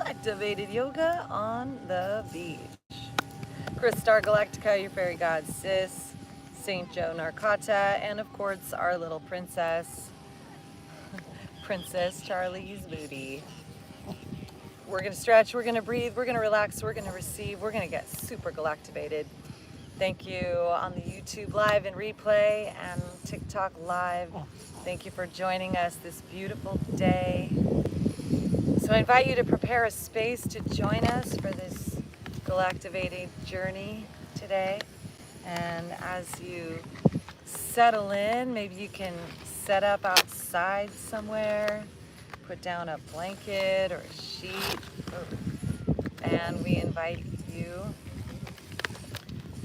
Activated yoga on the beach. Chris Star Galactica, your fairy god sis, Saint Joe Narcata, and of course our little princess, Princess Charlie's booty. We're gonna stretch, we're gonna breathe, we're gonna relax, we're gonna receive, we're gonna get super galactivated. Thank you on the YouTube live and replay and TikTok live. Thank you for joining us this beautiful day. So I invite you to prepare a space to join us for this Galactivated journey today. And as you settle in, maybe you can set up outside somewhere, put down a blanket or a sheet, and we invite you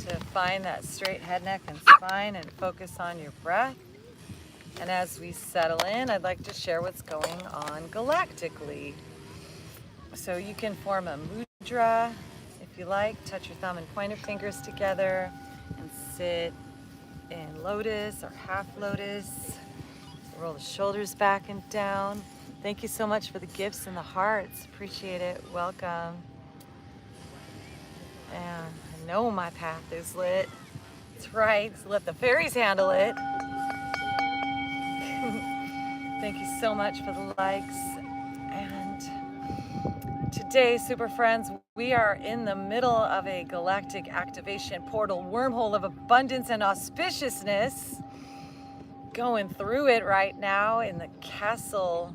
to find that straight head, neck, and spine and focus on your breath. And as we settle in, I'd like to share what's going on galactically. So you can form a mudra if you like, touch your thumb and pointer fingers together and sit in lotus or half lotus. Roll the shoulders back and down. Thank you so much for the gifts and the hearts. Appreciate it. Welcome. And I know my path is lit. That's right. So let the fairies handle it. Thank you so much for the likes. And today, super friends, we are in the middle of a galactic activation portal wormhole of abundance and auspiciousness. Going through it right now in the castle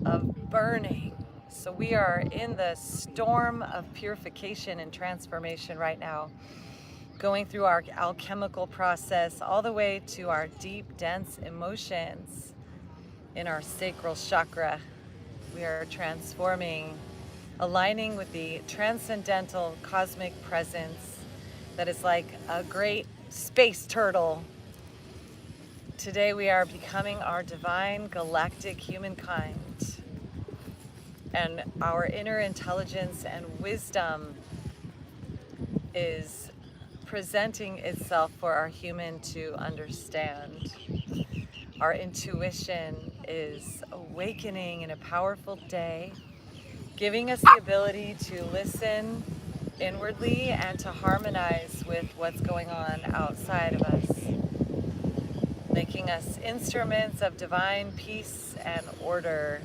of burning. So we are in the storm of purification and transformation right now, going through our alchemical process all the way to our deep, dense emotions in our sacral chakra. We are transforming, aligning with the transcendental cosmic presence that is like a great space turtle. Today we are becoming our divine galactic humankind, and our inner intelligence and wisdom is presenting itself for our human to understand. Our intuition is awakening in a powerful day, giving us the ability to listen inwardly and to harmonize with what's going on outside of us, making us instruments of divine peace and order.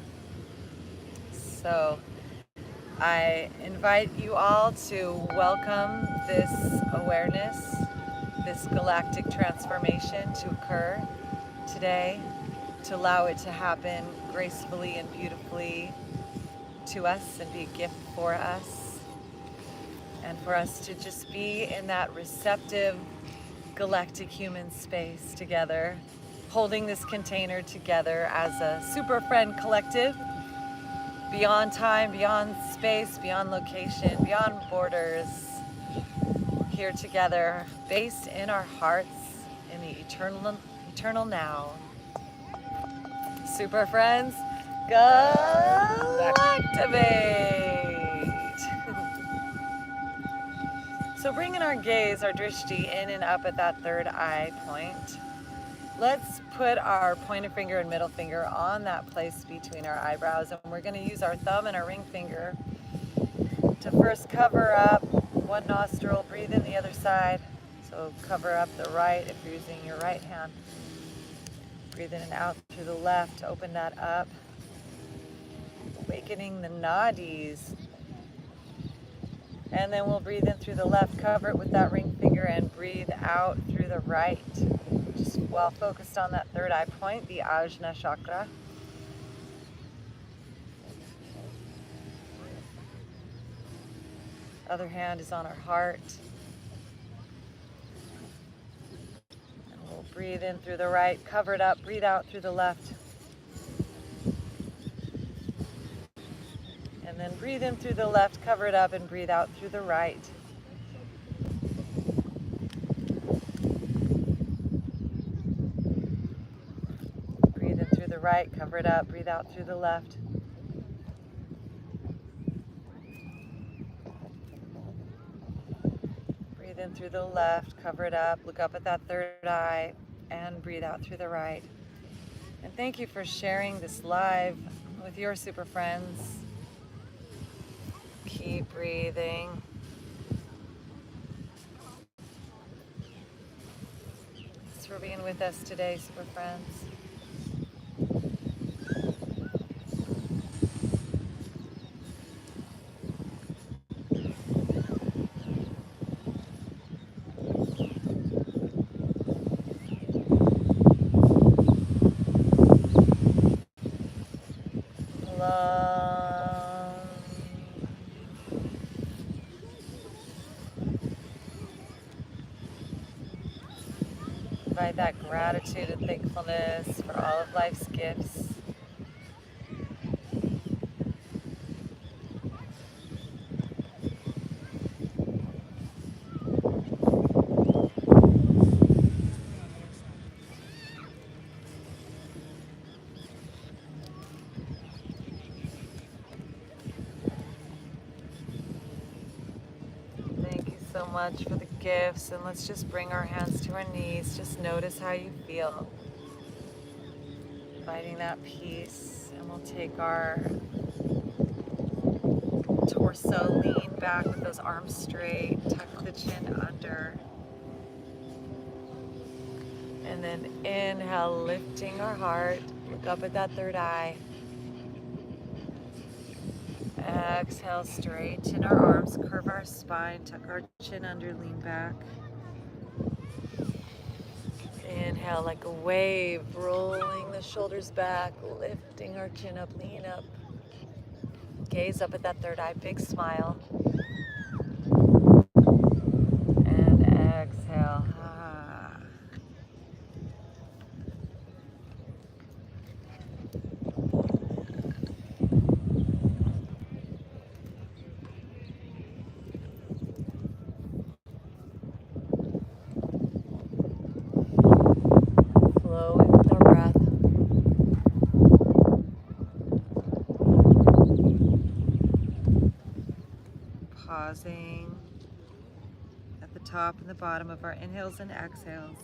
So I invite you all to welcome this awareness, this galactic transformation to occur today, to allow it to happen gracefully and beautifully to us and be a gift for us, and for us to just be in that receptive galactic human space together, holding this container together as a super friend collective, beyond time, beyond space, beyond location, beyond borders, here together, based in our hearts, in the eternal now. Super friends, Galactivate! So bringing our gaze, our drishti, in and up at that third eye point, let's put our pointer finger and middle finger on that place between our eyebrows, and we're going to use our thumb and our ring finger to first cover up one nostril, breathe in the other side. So cover up the right if you're using your right hand. Breathe in and out through the left, open that up, awakening the nadis. And then we'll breathe in through the left, cover it with that ring finger, and breathe out through the right. Just well focused on that third eye point, the Ajna chakra. Other hand is on our heart. And we'll breathe in through the right, cover it up, breathe out through the left. And then breathe in through the left, cover it up, and breathe out through the right. Breathe in through the right, cover it up, breathe out through the left. Breathe in through the left, cover it up, look up at that third eye, and breathe out through the right. And thank you for sharing this live with your super friends. Keep breathing. Thanks for being with us today, super friends. Invite that gratitude and thankfulness for all of life's gifts. Thank you so much for the gifts, and let's just bring our hands to our knees. Just notice how you feel. Inviting that peace, and we'll take our torso, lean back with those arms straight, tuck the chin under. And then inhale, lifting our heart, look up at that third eye. Exhale, straighten our arms, curve our spine, tuck our chin under, lean back. Inhale like a wave, rolling the shoulders back, lifting our chin up, lean up. Gaze up at that third eye, big smile. And exhale. Flowing with our breath. Pausing at the top and the bottom of our inhales and exhales.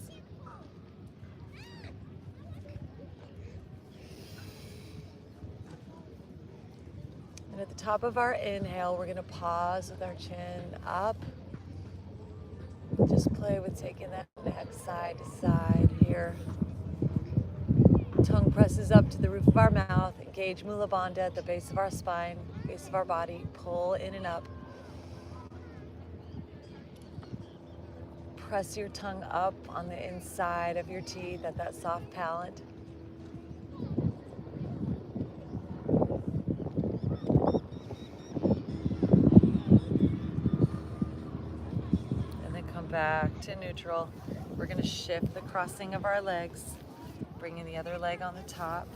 And at the top of our inhale, we're going to pause with our chin up. Just play with taking that neck side to side here. Tongue presses up to the roof of our mouth. Engage Mula Bandha at the base of our spine, base of our body. Pull in and up. Press your tongue up on the inside of your teeth at that soft palate. And then come back to neutral. We're going to shift the crossing of our legs, bringing the other leg on the top.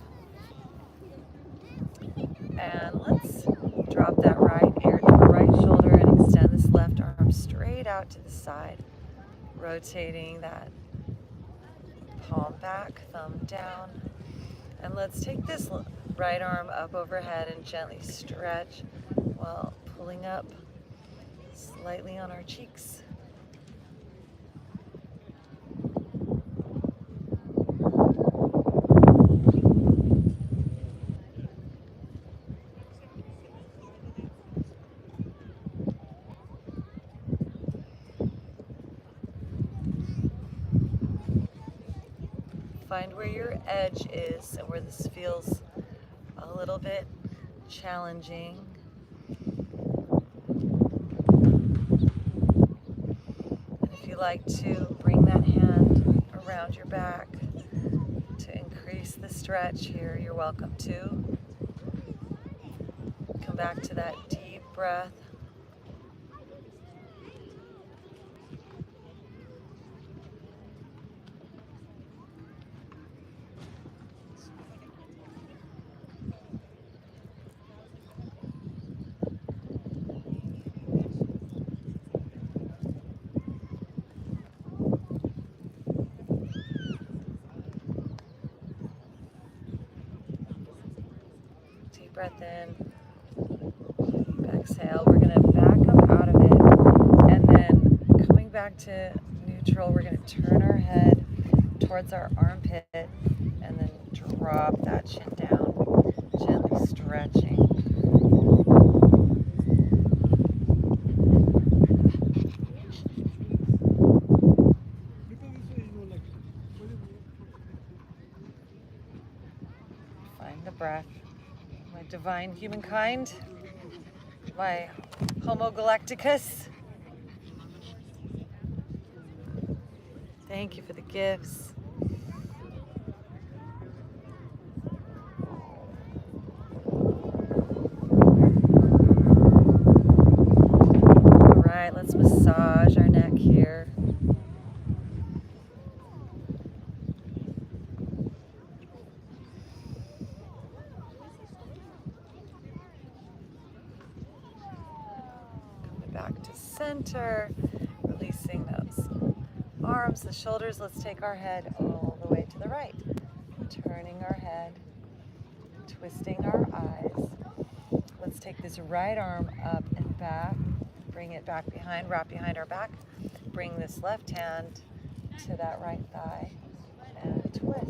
And let's drop that right ear to the right shoulder and extend this left arm straight out to the side. Rotating that palm back, thumb down. And let's take this right arm up overhead and gently stretch while pulling up slightly on our cheeks. Find where your edge is and where this feels a little bit challenging. And if you like to bring that hand around your back to increase the stretch here, you're welcome to. Come back to that deep breath. Breath in, exhale. We're going to back up out of it, and then coming back to neutral, we're going to turn our head towards our armpit and then drop that chin down, gently stretching. divine humankind, my Homo Galacticus. Thank you for the gifts. All right, let's massage our neck here. Back to center, releasing those arms, the shoulders. Let's take our head all the way to the right, turning our head, twisting our eyes. Let's take this right arm up and back, bring it back behind, wrap behind our back. Bring this left hand to that right thigh and twist.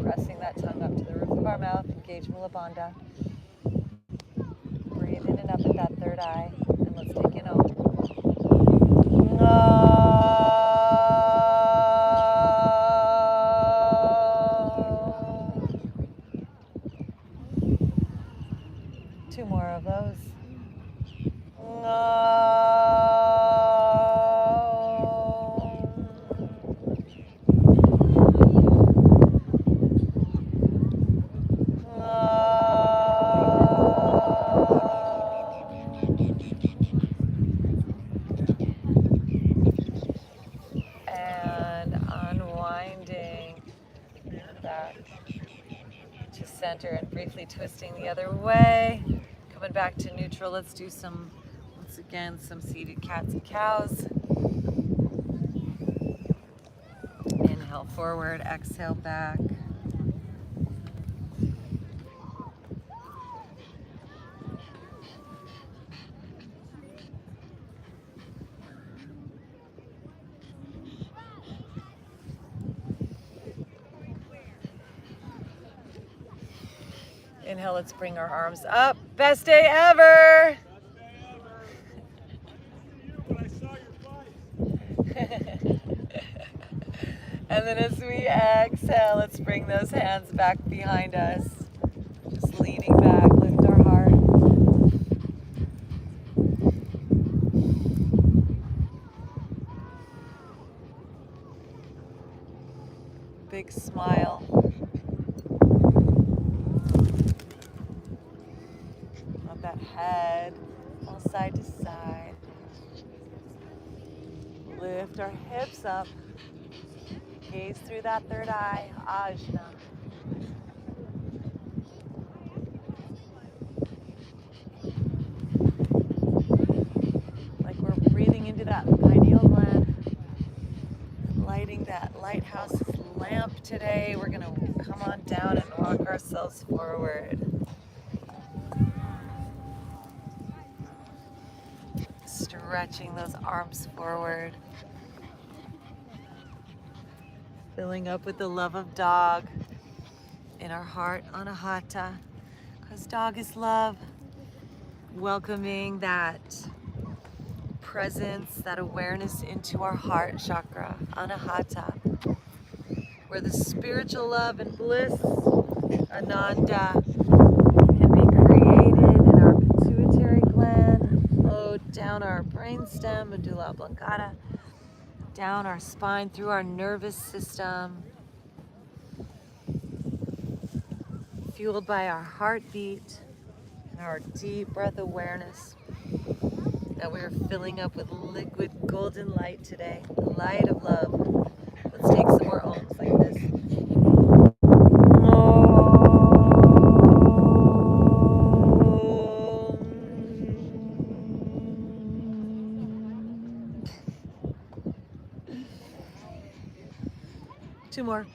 Pressing that tongue up to the roof of our mouth, engage Mula Bandha. Breathe in and up at that third eye, and let's take in Om. Two more of those. And unwinding back to center and briefly twisting the other way. Coming back to neutral. Let's do some, once again, some seated cats and cows. Inhale forward, exhale back. Inhale, let's bring our arms up. Best day ever! And then as we exhale, let's bring those hands back behind us. Just leaning back, lift our heart. Big smile. Let that head all side to side. Lift our hips up. Gaze through that third eye, Ajna. Like we're breathing into that pineal gland, lighting that lighthouse lamp today. We're gonna come on down and walk ourselves forward. Stretching those arms forward. Filling up with the love of dog in our heart, Anahata, because dog is love. Welcoming that presence, that awareness into our heart chakra, Anahata, where the spiritual love and bliss, Ananda, can be created in our pituitary gland, flow down our brainstem, medulla oblongata, down our spine, through our nervous system, fueled by our heartbeat and our deep breath awareness that we're filling up with liquid golden light today, the light of love. Let's take some more ohms like this. Two more.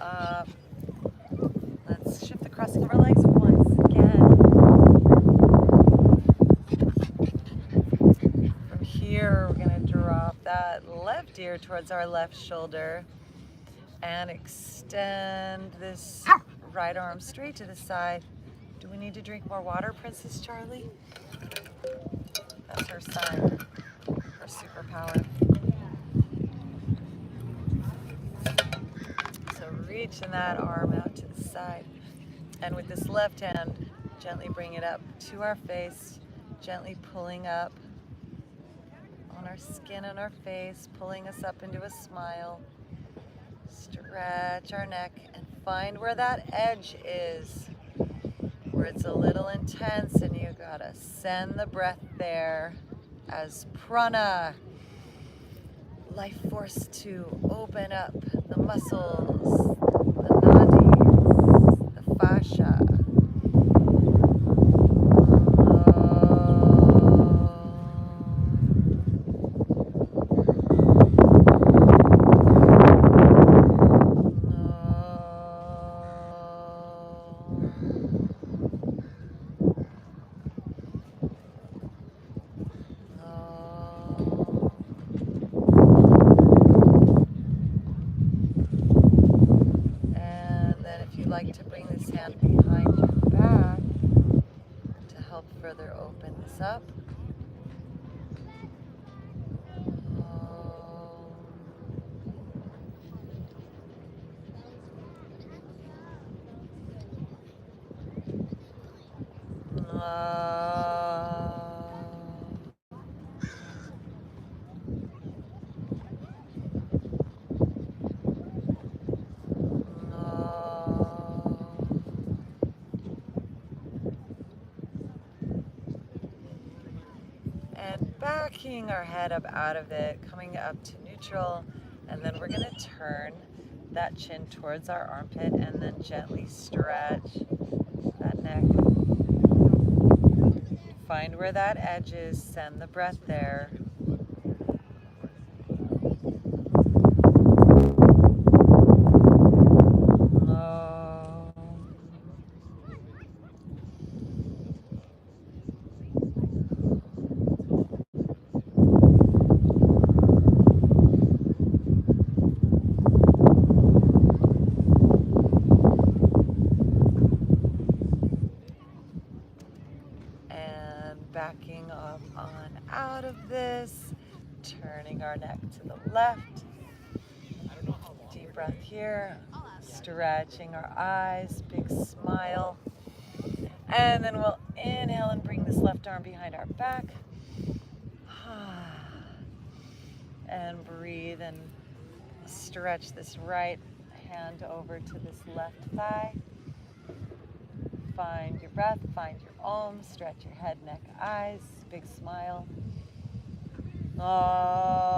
up. Let's shift the crossing of our legs once again. From here, we're going to drop that left ear towards our left shoulder and extend this right arm straight to the side. Do we need to drink more water, Princess Charlie? That's her sign, her superpower. So reaching that arm out to the side. And with this left hand, gently bring it up to our face, gently pulling up on our skin and our face, pulling us up into a smile. Stretch our neck and find where that edge is, where it's a little intense and you gotta send the breath there as prana, life force to open up the muscles, the nadis, the fascia. Like to bring this hand behind your back to help further open this up. And backing our head up out of it, coming up to neutral, and then we're going to turn that chin towards our armpit and then gently stretch that neck. Find where that edge is, send the breath there. Backing up on out of this, turning our neck to the left. Deep breath here, stretching our eyes, big smile. And then we'll inhale and bring this left arm behind our back. And breathe and stretch this right hand over to this left thigh. Find your breath, find your om, stretch your head, neck, eyes, big smile. Om.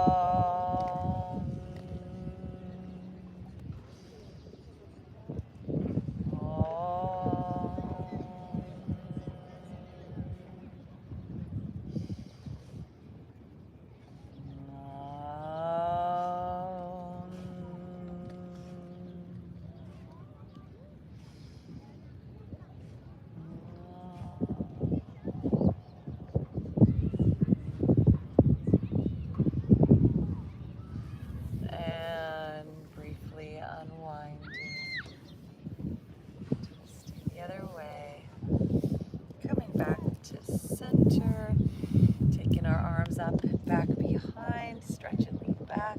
Up, back behind, stretch and lean back,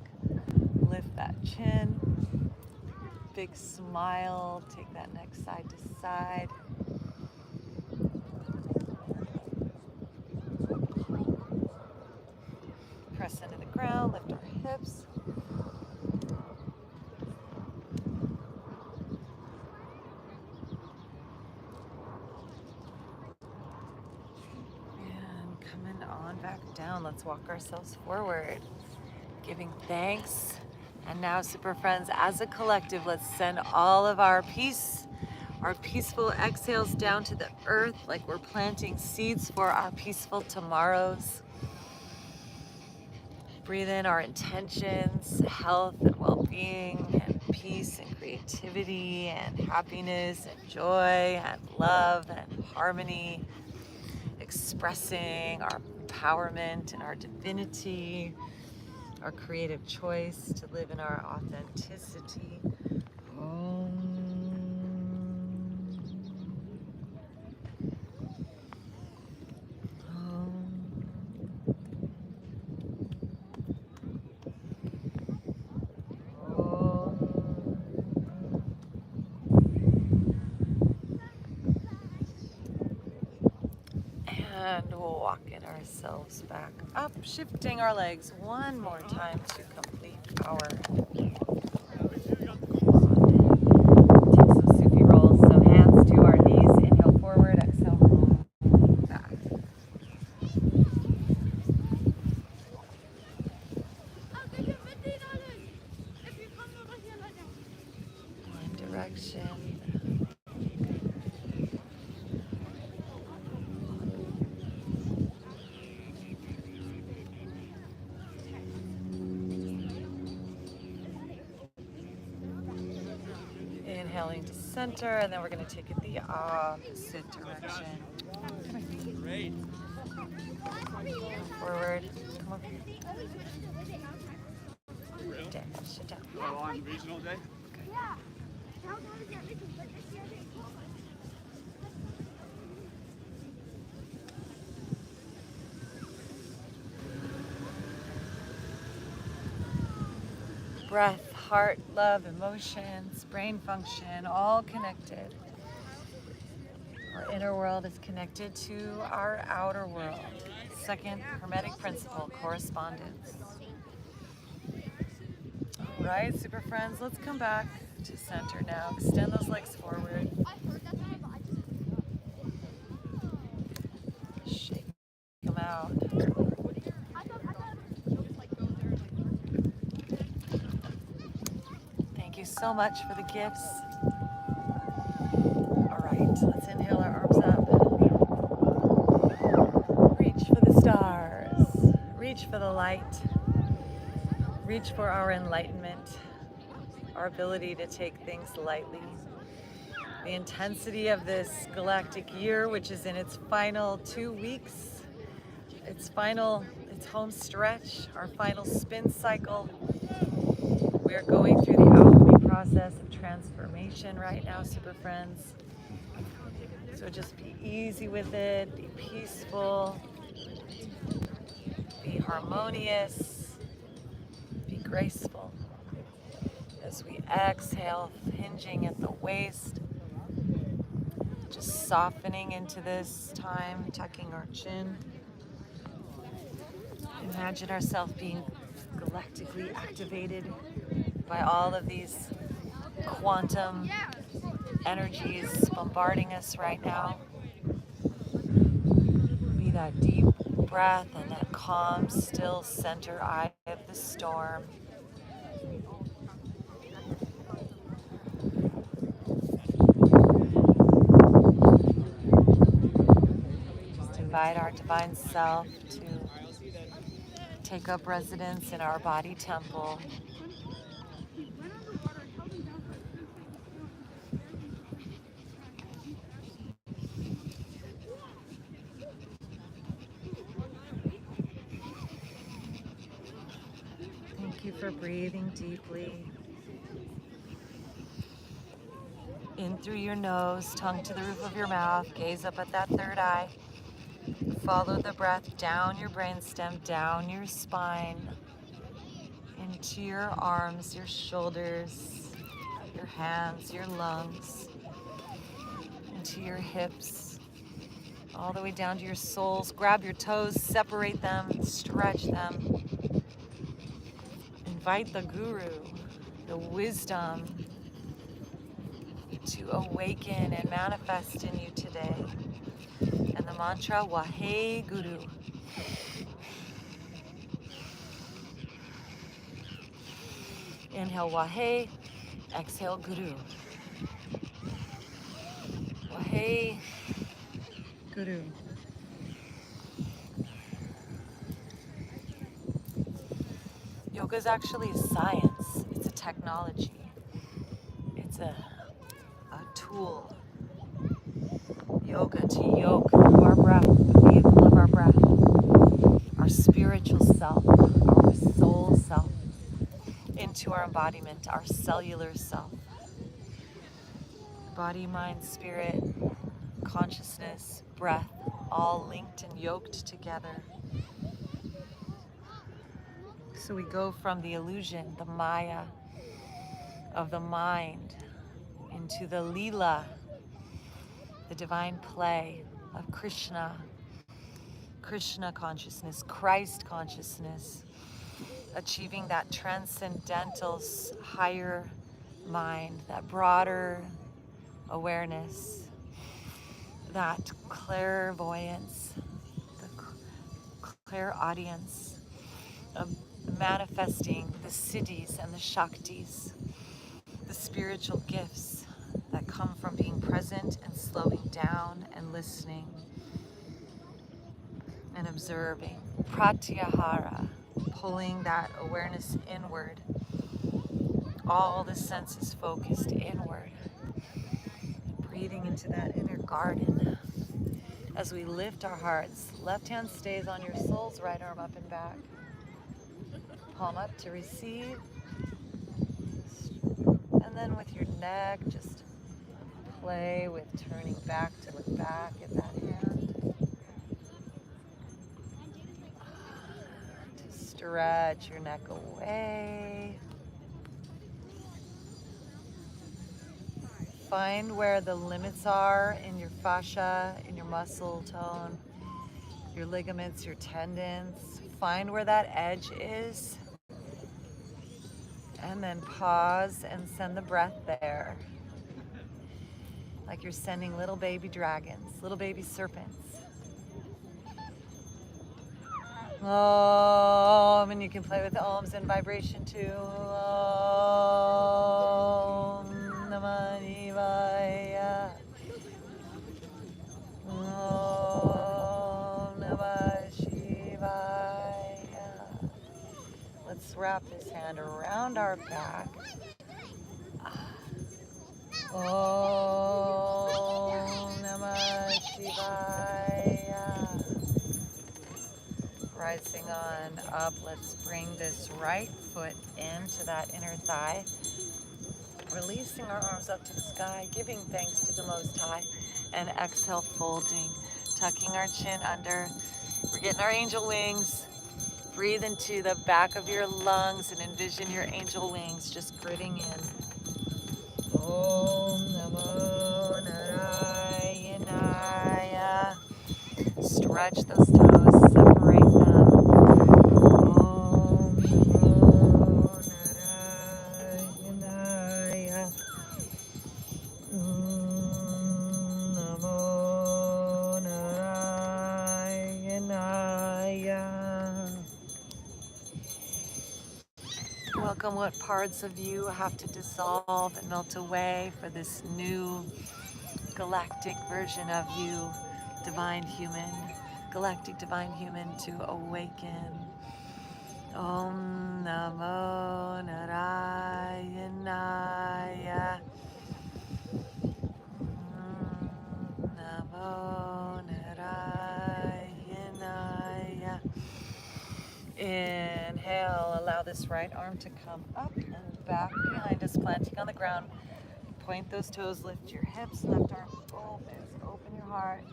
lift that chin, big smile, take that neck side to side. Press into the ground, lift our hips. Back down. Let's walk ourselves forward, giving thanks. And now, super friends, as a collective, let's send all of our peace, our peaceful exhales down to the earth, like we're planting seeds for our peaceful tomorrows. Breathe in our intentions, health and well-being and peace and creativity and happiness and joy and love and harmony, expressing our empowerment and our divinity, our creative choice to live in our authenticity. And we'll walk in ourselves back up, shifting our legs one more time to complete our take some Supine rolls. So hands to our knees, inhale forward, exhale, roll back. One direction. Inhaling to center, and then we're going to take it the opposite direction. Great. Forward. Come over here. Sit down. Oh, on regional day? Yeah. Breath, heart, love, emotions, brain function, all connected. Our inner world is connected to our outer world. Second hermetic principle, correspondence. All right, super friends, let's come back to center now. Extend those legs forward. Shake them out. Thank you so much for the gifts. All right, let's inhale our arms up. Reach for the stars. Reach for the light. Reach for our enlightenment, our ability to take things lightly. The intensity of this galactic year, which is in its final 2 weeks, its home stretch, our final spin cycle. We are going through the alchemy process of transformation right now, super friends. So just be easy with it, be peaceful, be harmonious, be graceful. As we exhale, hinging at the waist, just softening into this time, tucking our chin. Imagine ourselves being galactically activated by all of these quantum energies bombarding us right now. Be that deep breath and that calm, still center eye of the storm. Just invite our divine self to take up residence in our body temple. Thank you for breathing deeply. In through your nose, tongue to the roof of your mouth, gaze up at that third eye. Follow the breath down your brainstem, down your spine, into your arms, your shoulders, your hands, your lungs, into your hips, all the way down to your soles. Grab your toes, separate them, stretch them. Invite the guru, the wisdom, to awaken and manifest in you today. And the mantra, Wahe Guru. Inhale, Wahe. Exhale, Guru. Wahe Guru. Yoga is actually a science. It's a technology. It's a tool. Yoga to yoke through our breath, the vehicle of our breath, our spiritual self, our soul self, into our embodiment, our cellular self. Body, mind, spirit, consciousness, breath, all linked and yoked together. So we go from the illusion, the Maya of the mind, into the Leela, the divine play of Krishna, Krishna consciousness, Christ consciousness, achieving that transcendental higher mind, that broader awareness, that clairvoyance, the clairaudience of manifesting the siddhis and the shaktis, the spiritual gifts that come from being present and slowing down and listening and observing. Pratyahara, pulling that awareness inward, all the senses focused inward, breathing into that inner garden. As we lift our hearts, left hand stays on your soles, right arm up and back. Palm up to receive. And then with your neck, just play with turning back to look back at that hand. To stretch your neck away. Find where the limits are in your fascia, in your muscle tone, your ligaments, your tendons. Find where that edge is. And then pause and send the breath there. Like you're sending little baby dragons, little baby serpents. Om, and you can play with the ohms and vibration too. Om Namah Shivaya. Om Namah Shivaya. Let's wrap this hand around our back. Om Namah Shivaya. Rising on up, let's bring this right foot into that inner thigh. Releasing our arms up to the sky, giving thanks to the Most High. And exhale, folding, tucking our chin under. We're getting our angel wings. Breathe into the back of your lungs and envision your angel wings just gritting in. Om Namo Narayana. Stretch those toes, separate them. Om Namo Narayana. Om Namo Narayana. Welcome what parts of you have to dissolve and melt away for this new galactic version of you, divine human, galactic divine human to awaken. Om Namo Narayana. Om Namo Narayana. Inhale, allow this right arm to come up and back behind us, planting on the ground. Point those toes, lift your hips, left arm opens, open your heart.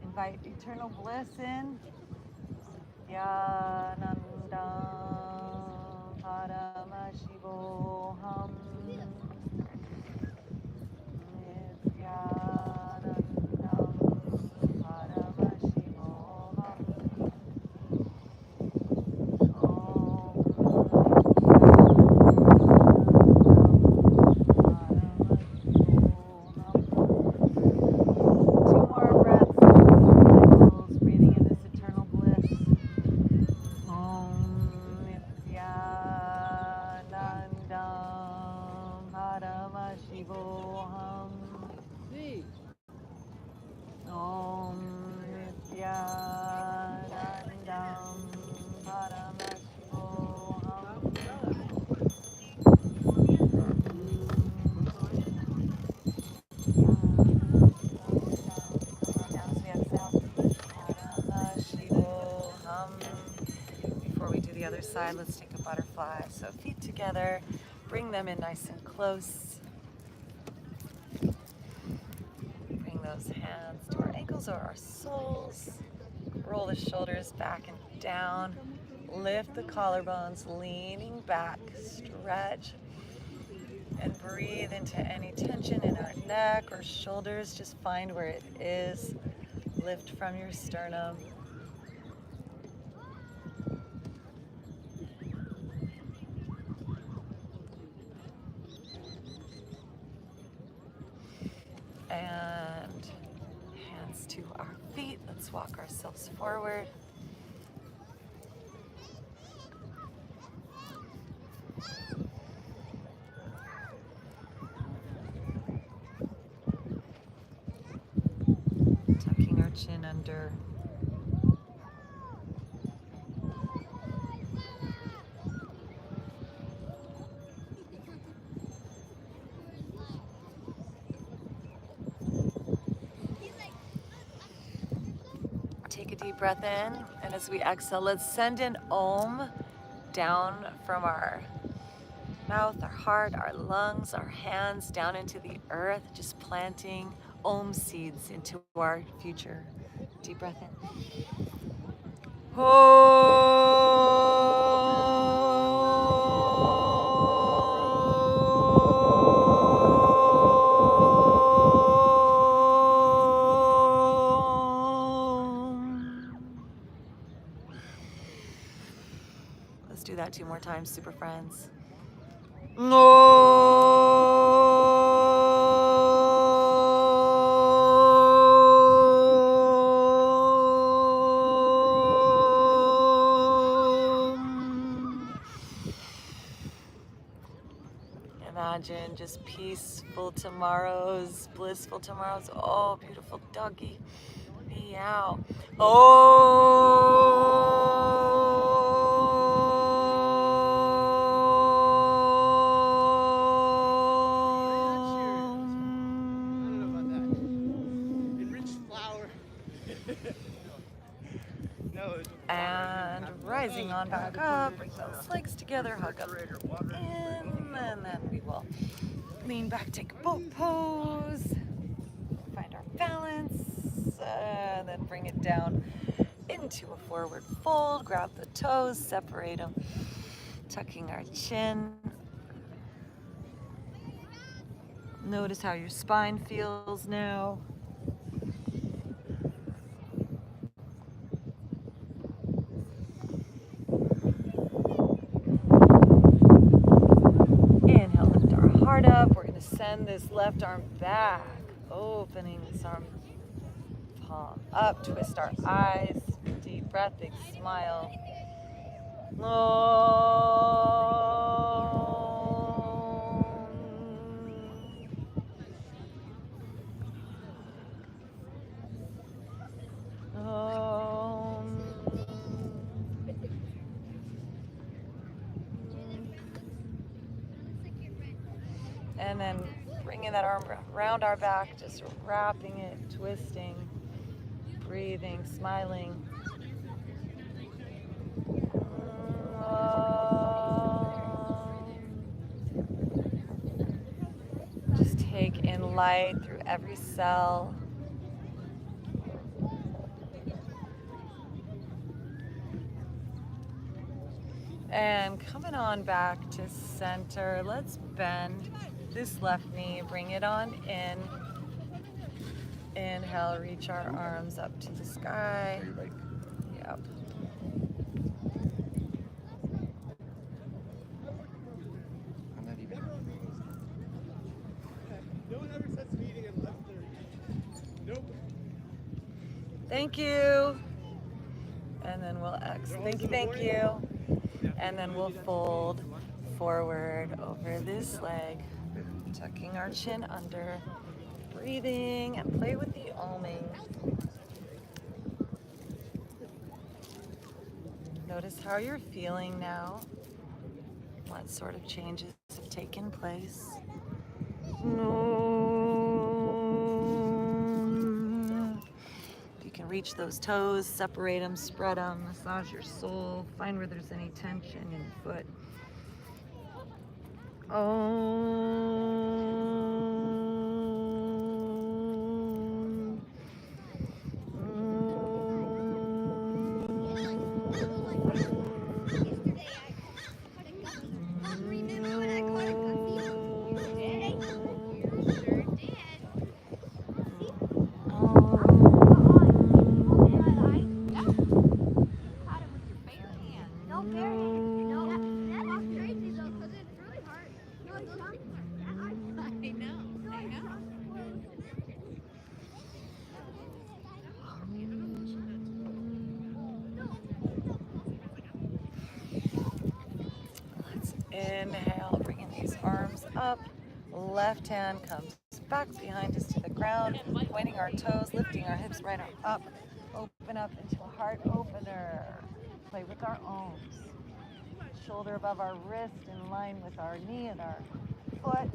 Invite eternal bliss in. Yananda Paramashivoham. Nityanandam Paramashivoham. the other side. Let's take a butterfly. So feet together, bring them in nice and close. Bring those hands to our ankles or our soles. Roll the shoulders back and down. Lift the collarbones, leaning back, stretch. And breathe into any tension in our neck or shoulders. Just find where it is. Lift from your sternum. And hands to our feet. Let's walk ourselves forward. Tucking our chin under. Take a deep breath in, and as we exhale, let's send an Om down from our mouth, our heart, our lungs, our hands, down into the earth, just planting Om seeds into our future. Deep breath in. Let's do that 2 more times, super friends. Imagine just peaceful tomorrows, blissful tomorrows. Oh, beautiful doggy. Meow. And rising on back up, bring those legs together, hug up in, and then we will lean back, take a boat pose, find our balance, and then bring it down into a forward fold, grab the toes, separate them, tucking our chin. Notice how your spine feels now. Inhale, lift our heart up. We're going to send this left arm back, opening this arm palm up, twist our eyes, deep breath, big smile. And then bringing that arm around our back, just wrapping it, twisting, breathing, smiling. Just take in light through every cell. And coming on back to center, let's bend this left knee, bring it on in. Inhale, reach our arms up to the sky. Yep. No one ever sets meeting at 11:30. Nope. Thank you. And then we'll exhale. Thank you. And then we'll fold forward over this leg, tucking our chin under, breathing, and play with the oming. Notice how you're feeling now. What sort of changes have taken place? You can reach those toes, separate them, spread them, massage your sole, find where there's any tension in your foot. Let's inhale, bringing these arms up. Left hand comes back behind us to the ground, pointing our toes, lifting our hips right up. Open up into a heart opener. Play with our arms. Shoulder above our wrist in line with our knee and our foot.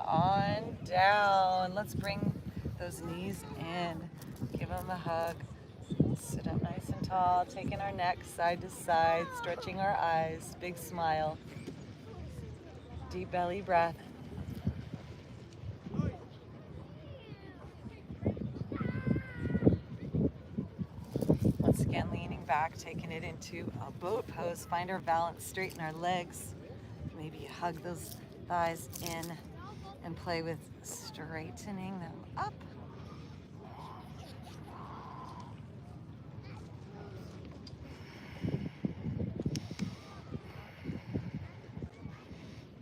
On down. Let's bring those knees in. Give them a hug. Sit up nice and tall, taking our neck side to side, stretching our eyes, big smile. Deep belly breath. Once again, leaning back, taking it into a boat pose. Find our balance, straighten our legs. Maybe hug those thighs in and play with straightening them up.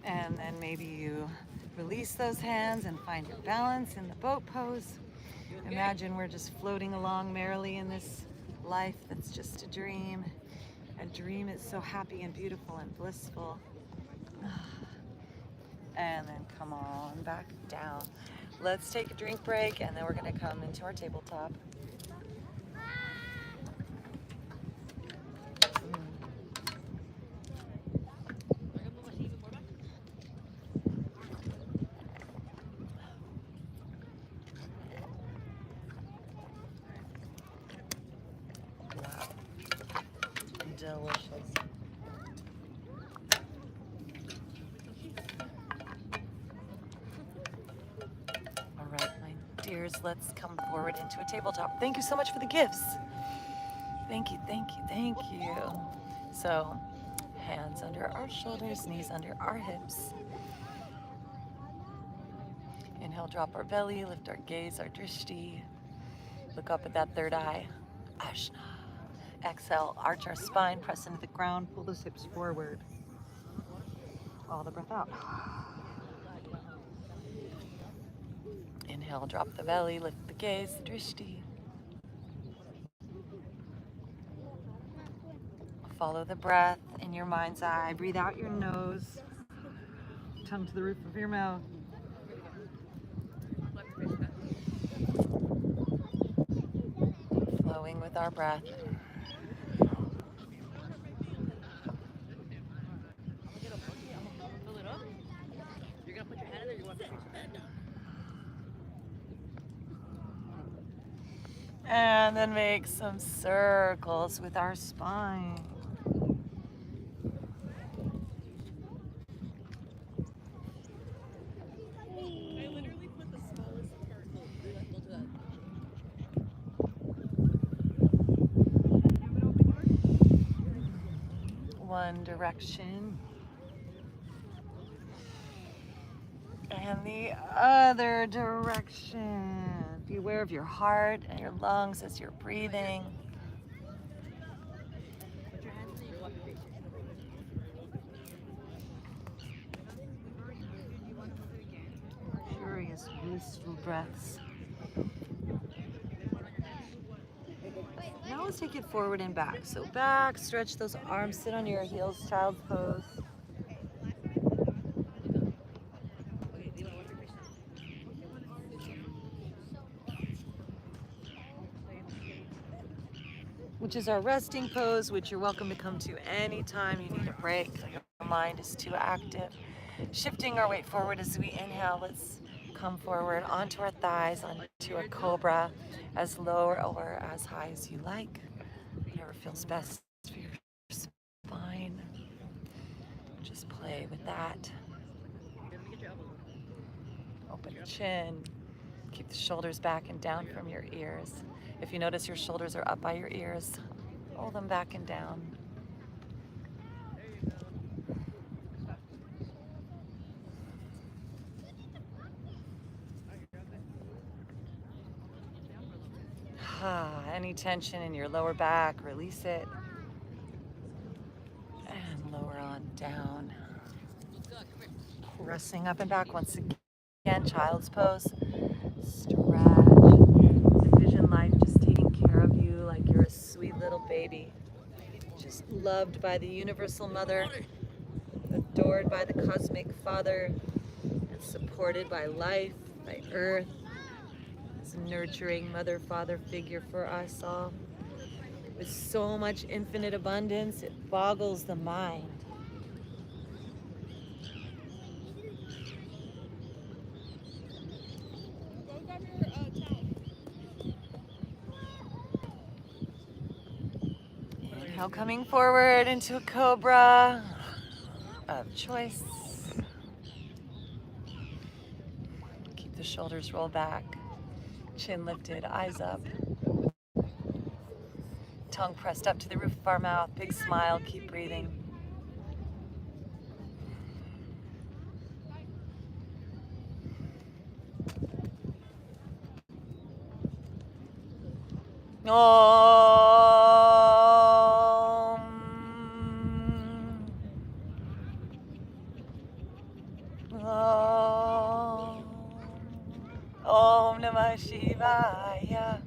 And then maybe you release those hands and find your balance in the boat pose. Imagine we're just floating along merrily in this life that's just a dream. A dream is so happy and beautiful and blissful. And then come on back down. Let's take a drink break and then we're gonna come into our tabletop. Wow, delicious. Let's come forward into a tabletop. Thank you so much for the gifts. Thank you, thank you, thank you. So, hands under our shoulders, knees under our hips. Inhale, drop our belly, lift our gaze, our drishti. Look up at that third eye. Ashna. Exhale, arch our spine, press into the ground, pull those hips forward. All the breath out. Inhale, drop the belly, lift the gaze, the drishti. Follow the breath in your mind's eye. Breathe out your nose. Tongue to the roof of your mouth. Flowing with our breath. And then make some circles with our spine. I literally put the smallest part. We'll do that. One direction. And the other direction. Be aware of your heart and your lungs as you're breathing. nice blissful breaths. Now let's take it forward and back. So back, stretch those arms, sit on your heels, child's pose. Which is our resting pose, which you're welcome to come to anytime you need a break. Your mind is too active. Shifting our weight forward as we inhale, let's come forward onto our thighs, onto a cobra, as low or as high as you like. Whatever feels best for your spine. Just play with that. Open the chin. Keep the shoulders back and down from your ears. If you notice your shoulders are up by your ears, roll them back and down. Any tension in your lower back, release it. And lower on down. Pressing up and back once again, child's pose. Stretch. Envision life just taking care of you like you're a sweet little baby. Just loved by the universal mother, adored by the cosmic father, and supported by life, by earth. This nurturing mother father figure for us all. With so much infinite abundance, it boggles the mind. Inhale, coming forward into a cobra of choice. Keep the shoulders rolled back, chin lifted, eyes up. Tongue pressed up to the roof of our mouth, big smile, keep breathing. Om. Om. Om Namah Shivaya.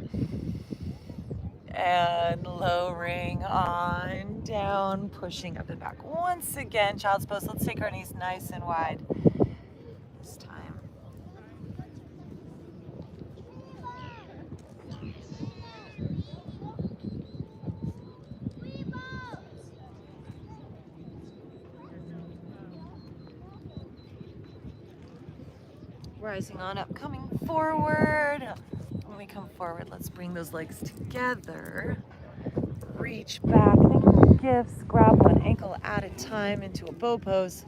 And lowering on down, pushing up and back. Once again, child's pose. Let's take our knees nice and wide this time. Rising on up, coming forward. When we come forward, let's bring those legs together. Reach back, think of gifts, grab one ankle at a time into a bow pose.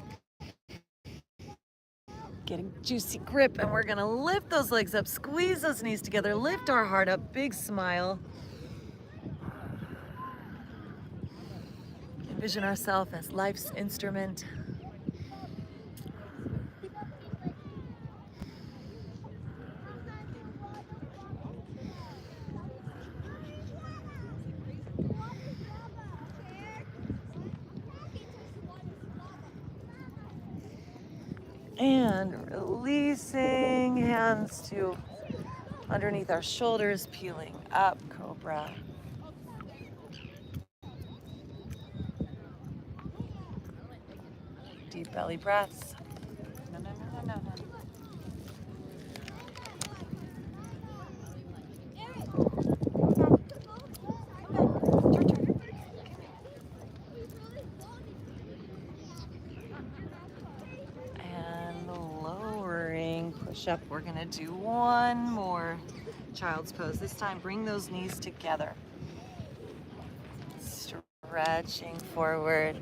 Get a juicy grip, and we're gonna lift those legs up, squeeze those knees together, lift our heart up, big smile. Envision ourselves as life's instrument. And releasing, hands to underneath our shoulders, peeling up, cobra. Deep belly breaths. No, no, no, no, no, no. Up. We're gonna do one more child's pose. This time, bring those knees together. Stretching forward.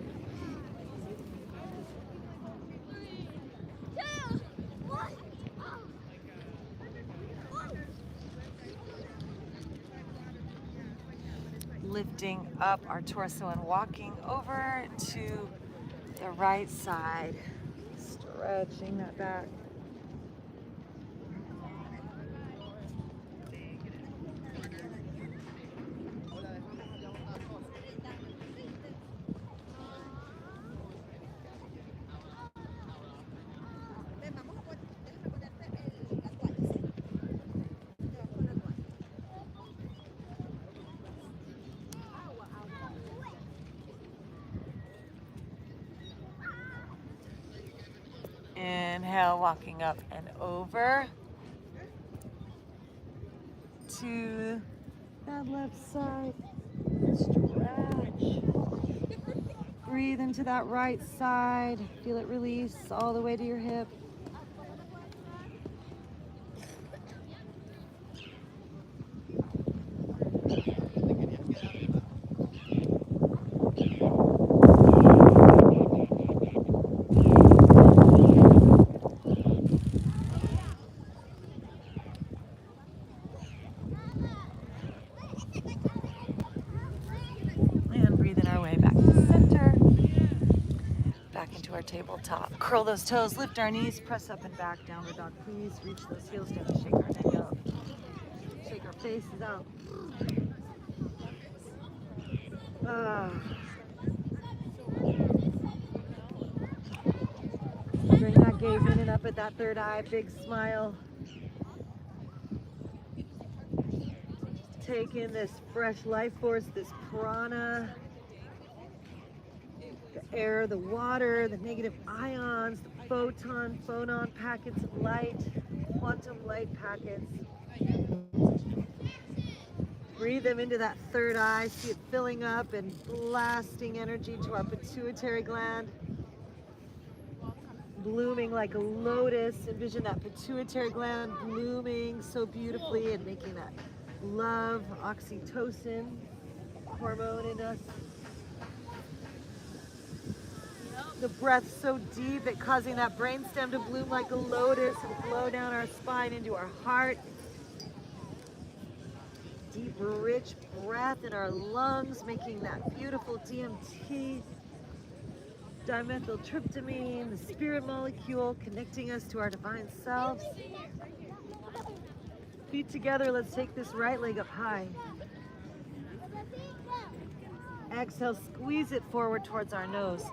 Lifting up our torso and walking over to the right side. Stretching that back. Inhale, walking up and over to that left side. Stretch. Breathe into that right side. Feel it release all the way to your hip. And breathing our way back to the center. Back into our tabletop. Curl those toes, lift our knees, press up and back, downward dog. Please reach those heels down, shake our neck out. Shake our faces out. Bring that gaze in and up at that third eye, big smile. Take in this fresh life force, this prana, the air, the water, the negative ions, the phonon packets of light, quantum light packets. Breathe them into that third eye, see it filling up and blasting energy to our pituitary gland. Blooming like a lotus. Envision that pituitary gland blooming so beautifully and making that love, oxytocin hormone in us. The breath so deep it causing that brainstem to bloom like a lotus and flow down our spine into our heart. Deep, rich breath in our lungs, making that beautiful DMT, dimethyltryptamine, the spirit molecule, connecting us to our divine selves. Feet together, let's take this right leg up high. Exhale, squeeze it forward towards our nose.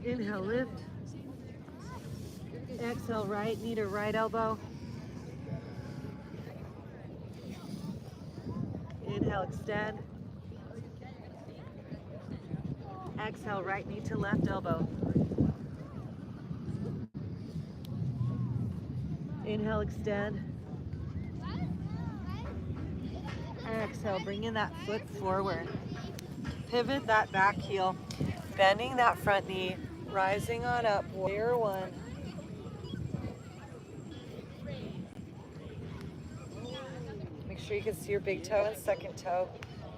Inhale, lift. Exhale, right knee to right elbow. Inhale, extend. Exhale, right knee to left elbow. Inhale, extend. Exhale, bring in that foot forward. Pivot that back heel, bending that front knee, rising on up, warrior one. Make sure you can see your big toe and second toe.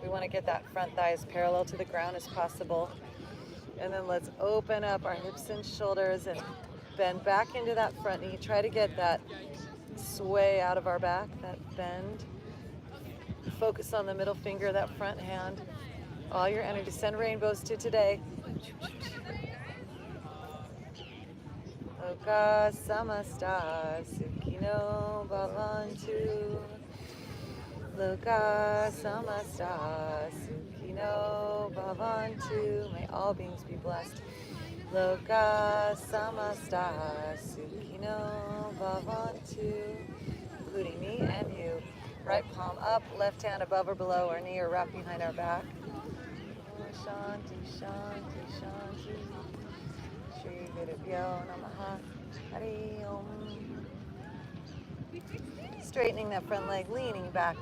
We want to get that front thigh as parallel to the ground as possible. And then let's open up our hips and shoulders and bend back into that front knee. Try to get that sway out of our back, that bend. Focus on the middle finger, that front hand. All your energy, send rainbows to today. Loka samasta sukhino bhavantu. Loka samasta sukhino bhavantu. May all beings be blessed. Loka samasta sukhino bhavantu. Including me and you. Right palm up, left hand above or below our knee or wrapped behind our back. Shanti, shanti, shanti. Shri Gurubhyo Namaha. Hari Om. Straightening that front leg, leaning back.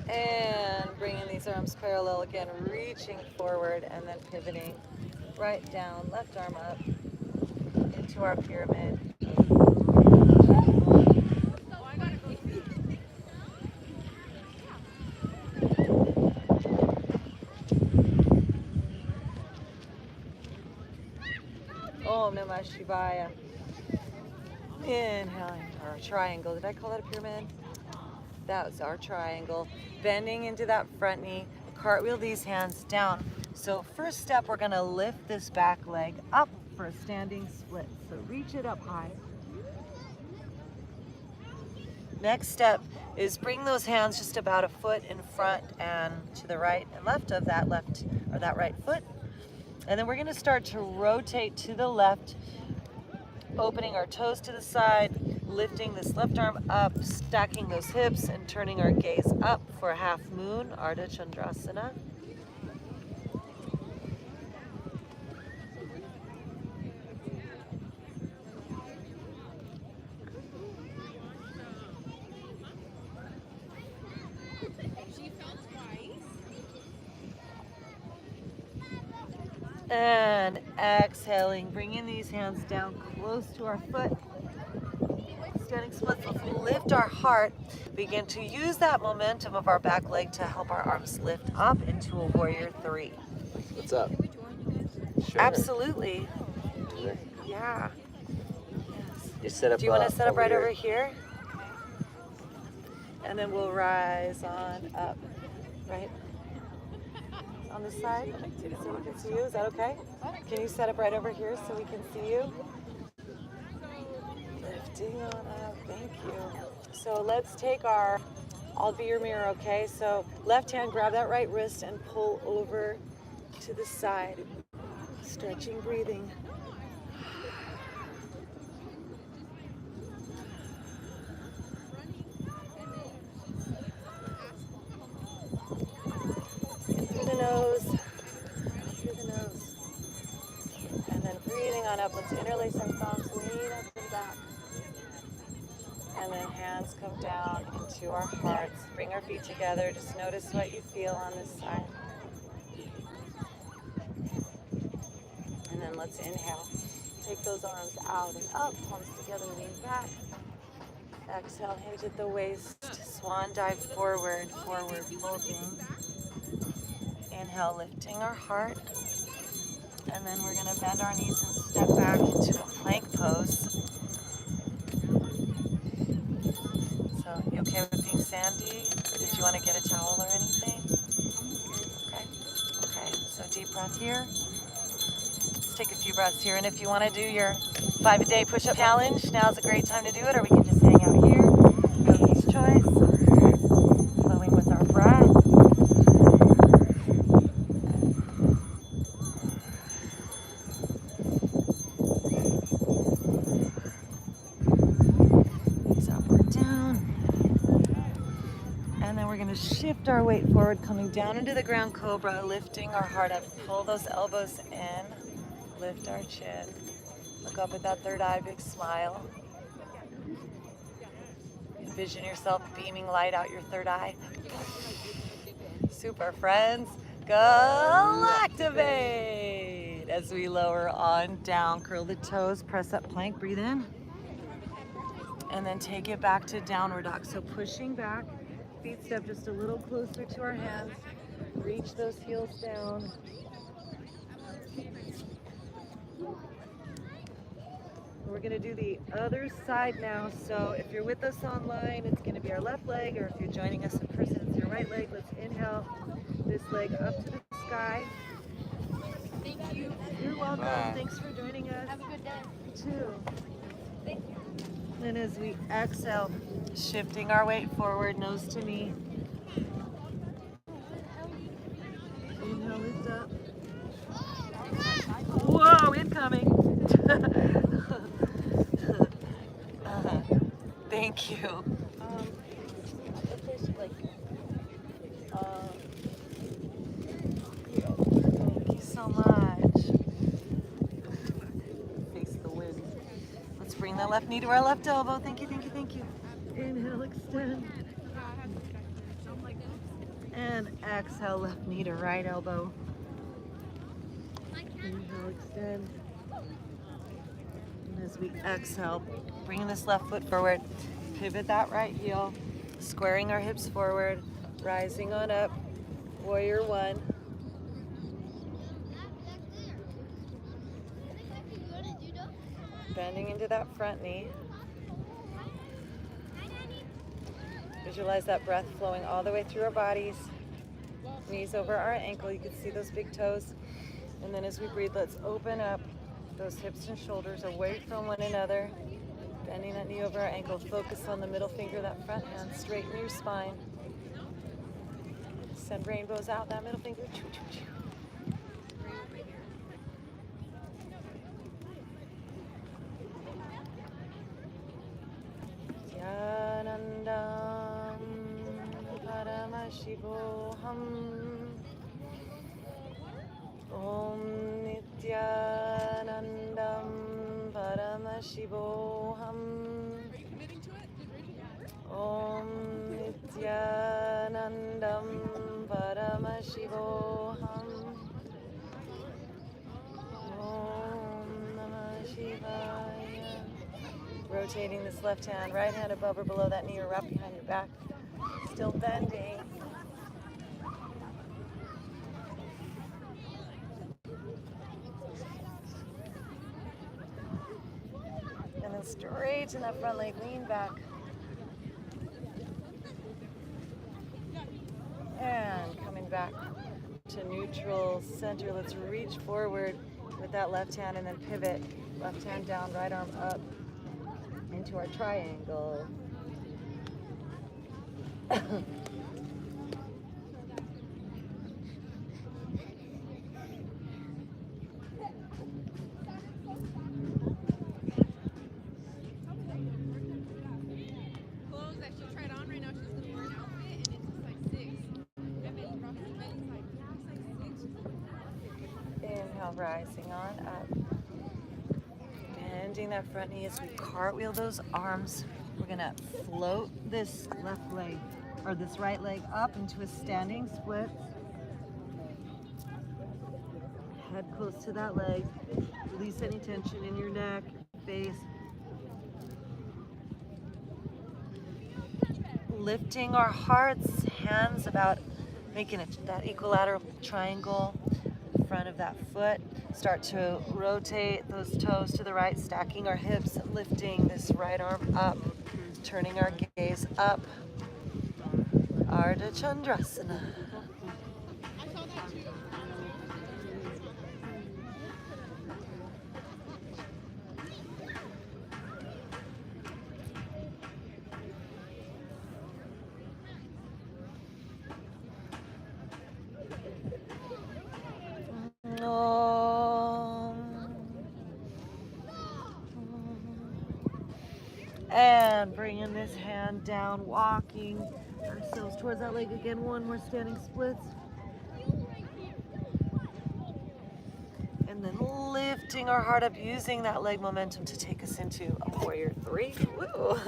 And bringing these arms parallel again, reaching forward and then pivoting right down, left arm up into our pyramid. Om Namah Shivaya. Inhaling our triangle. Did I call that a pyramid? That was our triangle. Bending into that front knee. Cartwheel these hands down. So first step, we're going to lift this back leg up for a standing split. So reach it up high. Next step is bring those hands just about a foot in front and to the right and left of that left or that right foot. And then we're going to start to rotate to the left, opening our toes to the side, lifting this left arm up, stacking those hips, and turning our gaze up for half moon, Ardha Chandrasana. And exhaling, bringing these hands down close to our foot. Standing splits, let's lift our heart. Begin to use that momentum of our back leg to help our arms lift up into a warrior 3. What's up? Sure. Absolutely. Sure. Yeah. You set up. Do you want to set up right here. over here? And then we'll rise on up. Right? On this side? So we can see you. Is that okay? Can you set up right over here so we can see you? Lifting on up. Thank you. So let's take our, I'll be your mirror, okay? So left hand, grab that right wrist and pull over to the side. Stretching, breathing. Through the nose. Through the nose. And then breathing on up. Let's interlace our thumbs, lean up and back. And then hands come down into our hearts. Bring our feet together. Just notice what you feel on this side. And then let's inhale. Take those arms out and up, palms together, lean back. Exhale, hinge at the waist. Swan dive forward, forward folding. Inhale, lifting our heart. And then we're gonna bend our knees and step back into a plank pose. So, you okay with being sandy? Did you want to get a towel or anything? Okay. Okay, so deep breath here. Let's take a few breaths here. And if you want to do your 5-a-day push-up challenge, now's a great time to do it, or we can just hang out here. Yogi's choice. Flowing with our breath. Shift our weight forward, coming down into the ground cobra, lifting our heart up. Pull those elbows in, lift our chin. Look up at that third eye, big smile. Envision yourself beaming light out your third eye. Super, friends. Galactivate! As we lower on down, curl the toes, press up plank, breathe in. And then take it back to downward dog. So pushing back. Feet step just a little closer to our hands. Reach those heels down. We're going to do the other side now. So if you're with us online, it's going to be our left leg, or if you're joining us in person, it's your right leg. Let's inhale this leg up to the sky. Thank you. You're welcome. Bye. Thanks for joining us. Have a good day. You too. Thank you. And as we exhale, shifting our weight forward, nose to knee. Inhale, lift up. Whoa, incoming. Thank you. Thank you so much. Face the wind. Let's bring that left knee to our left elbow. Thank you, thank you, thank you. Inhale, extend. And exhale, left knee to right elbow. Inhale, extend. And as we exhale, bringing this left foot forward, pivot that right heel, squaring our hips forward, rising on up, warrior 1. Bending into that front knee. Visualize that breath flowing all the way through our bodies. Knees over our ankle, you can see those big toes. And then as we breathe, let's open up those hips and shoulders away from one another. Bending that knee over our ankle, focus on the middle finger, that front hand, straighten your spine. Send rainbows out that middle finger. Choo, choo, choo. Shivoham. Om Nityanandam Paramashivoham. Om Nityanandam Paramashivoham. Om Namah Shivaya. Rotating this left hand, right hand above or below that knee or wrapped behind your back. Still bending. And then straighten that front leg, lean back. And coming back to neutral center. Let's reach forward with that left hand and then pivot. Left hand down, right arm up into our triangle. Clothes that she tried on right now, she's gonna wear an outfit and it's just like 6. And then Robbie's belly's like, yeah, it's like 6. Inhale, rising on up. Bending that front knee as we cartwheel those arms. We're gonna float this left leg, or this right leg up into a standing split. Head close to that leg. Release any tension in your neck, face. Lifting our hearts, hands about making that equilateral triangle in front of that foot. Start to rotate those toes to the right, stacking our hips, lifting this right arm up, turning our gaze up. Ardha Chandrasana. And bringing this hand down, walking ourselves towards that leg again. One more standing splits. And then lifting our heart up, using that leg momentum to take us into a warrior 3. Woo!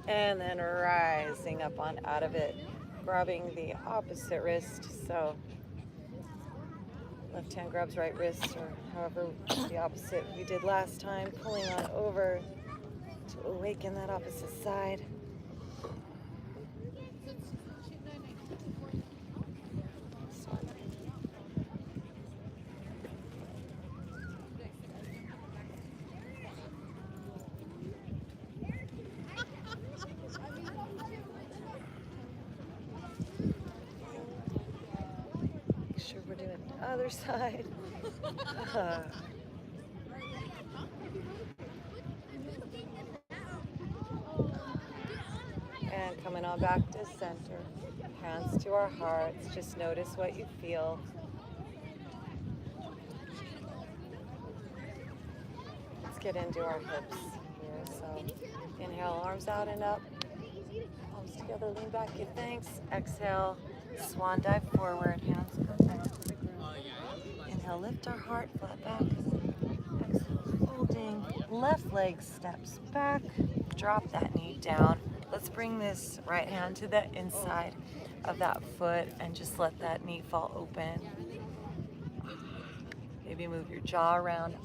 And then rising up on out of it, grabbing the opposite wrist. So left hand grabs right wrist, or however the opposite we did last time, pulling on over to awaken that opposite side. Other side. And coming on back to center. Hands to our hearts. Just notice what you feel. Let's get into our hips here. So inhale, arms out and up. Palms together, lean back, give thanks. Exhale, swan dive forward. Hands come down to the ground. Inhale, lift our heart, flat back. Exhale, folding. Left leg steps back. Drop that knee down. Let's bring this right hand to the inside of that foot and just let that knee fall open. Maybe move your jaw around.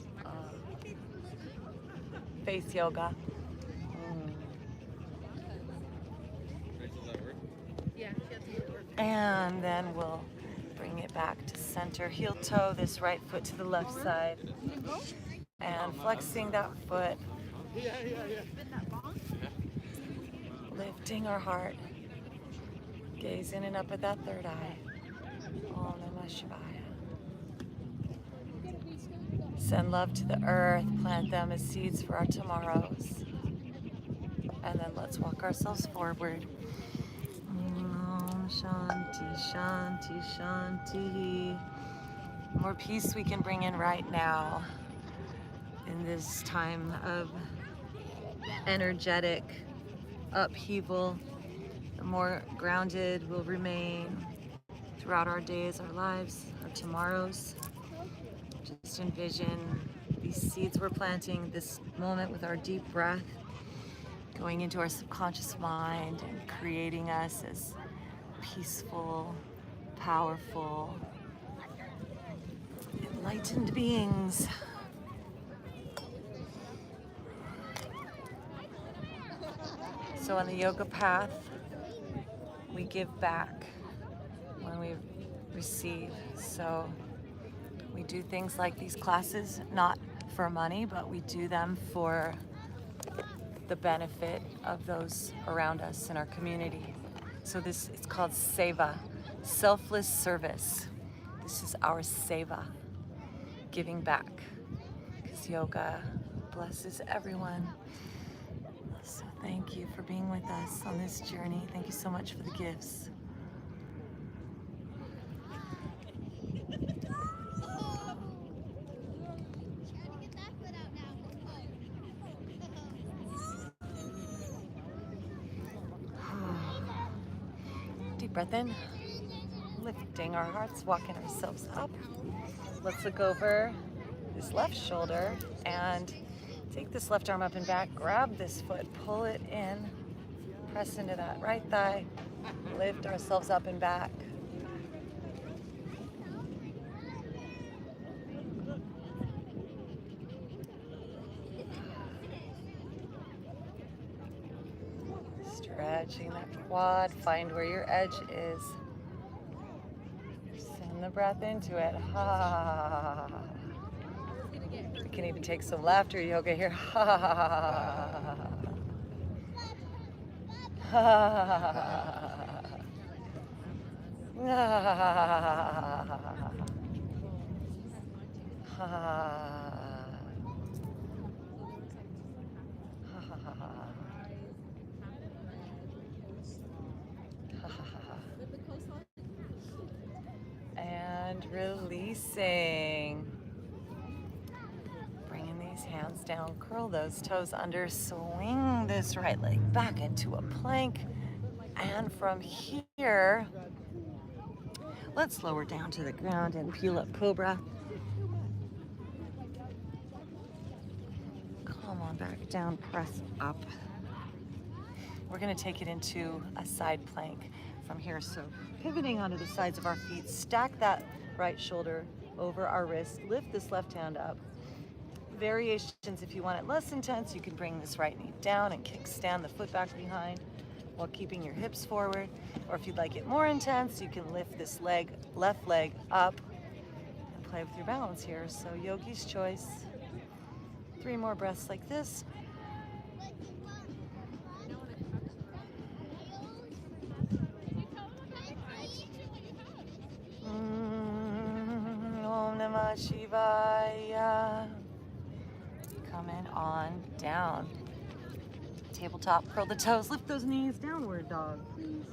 Face yoga. And then we'll bring it back to center. Heel toe this right foot to the left side. And flexing that foot. Lifting our heart. Gaze in and up at that third eye. Om Namah Shivaya. Send love to the earth. Plant them as seeds for our tomorrows. And then let's walk ourselves forward. Om Shanti, Shanti, Shanti. more peace we can bring in right now in this time of energetic upheaval, the more grounded we'll remain throughout our days, our lives, our tomorrows. Just envision these seeds we're planting this moment with our deep breath, going into our subconscious mind and creating us as peaceful, powerful, enlightened beings. So on the yoga path, we give back when we receive. So we do things like these classes, not for money, but we do them for the benefit of those around us in our community. So this, it's called seva, selfless service. This is our seva, giving back, because yoga blesses everyone. So thank you for being with us on this journey. Thank you so much for the gifts. Deep breath in, lifting our hearts, walking ourselves up. Let's look over this left shoulder and take this left arm up and back, grab this foot, pull it in, press into that right thigh, lift ourselves up and back. Stretching that quad, find where your edge is. Send the breath into it. Ha. We can even take some laughter yoga here. Ha. Ha. Ha. And releasing. Bringing these hands down, curl those toes under, swing this right leg back into a plank. And from here, let's lower down to the ground and peel up cobra. Come on back down, press up. We're gonna take it into a side plank from here. So pivoting onto the sides of our feet, stack that right shoulder over our wrist, lift this left hand up. Variations, if you want it less intense, you can bring this right knee down and kickstand the foot back behind while keeping your hips forward. Or if you'd like it more intense, you can lift this leg, left leg up and play with your balance here. So yogi's choice. 3 more breaths like this. Om Namah Shivaya. Coming on down. Tabletop, curl the toes, lift those knees, downward dog, please.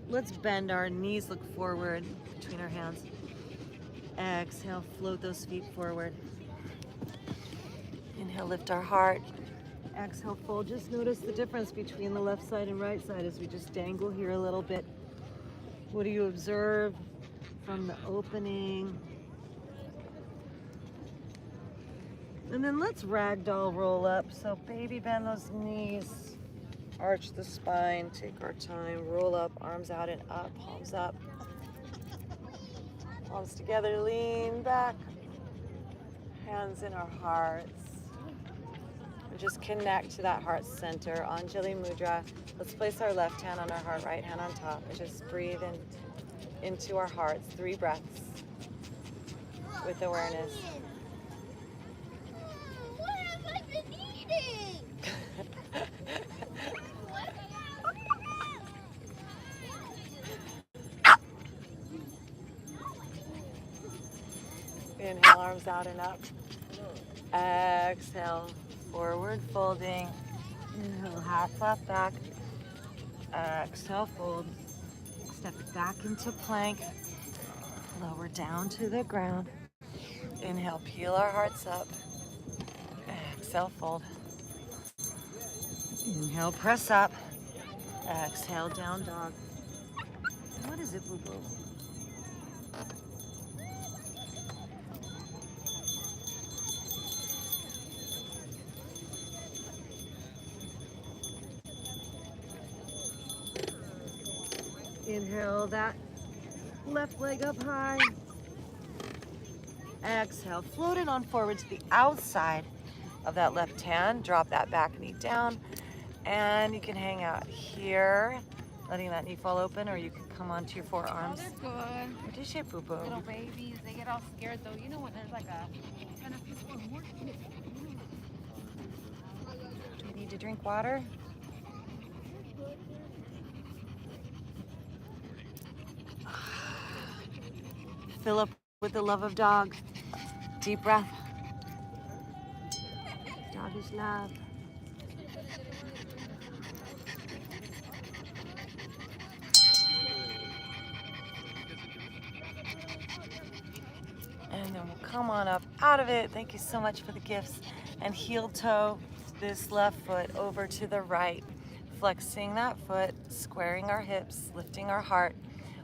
Let's bend our knees, look forward between our hands. Exhale, float those feet forward. Inhale, lift our heart. Exhale, fold. Just notice the difference between the left side and right side as we just dangle here a little bit. What do you observe from the opening? And then let's ragdoll roll up. So baby bend those knees, arch the spine, take our time, roll up, arms out and up, palms up. Palms together, lean back, hands in our hearts. And just connect to that heart center, Anjali Mudra. Let's place our left hand on our heart, right hand on top, and just breathe in, into our hearts, 3 breaths with awareness. What have I been eating? Inhale, arms out and up. Exhale, forward folding. Inhale, half flap back. Exhale, fold. Step back into plank. Lower down to the ground. Inhale, peel our hearts up. Exhale, fold. Inhale, press up. Exhale, down dog. What is it, boo boo? Inhale that left leg up high. Exhale, float it on forward to the outside of that left hand. Drop that back knee down. And you can hang out here, letting that knee fall open, or you can come onto your forearms. Oh, they're good. What is it, boo boo? Little babies, they get all scared though. You know when there's like a kind of people more. Do you need to drink water? Fill up with the love of dog. Deep breath. Dog is love. And then we'll come on up out of it. Thank you so much for the gifts. And heel toe this left foot over to the right. Flexing that foot, squaring our hips, lifting our heart.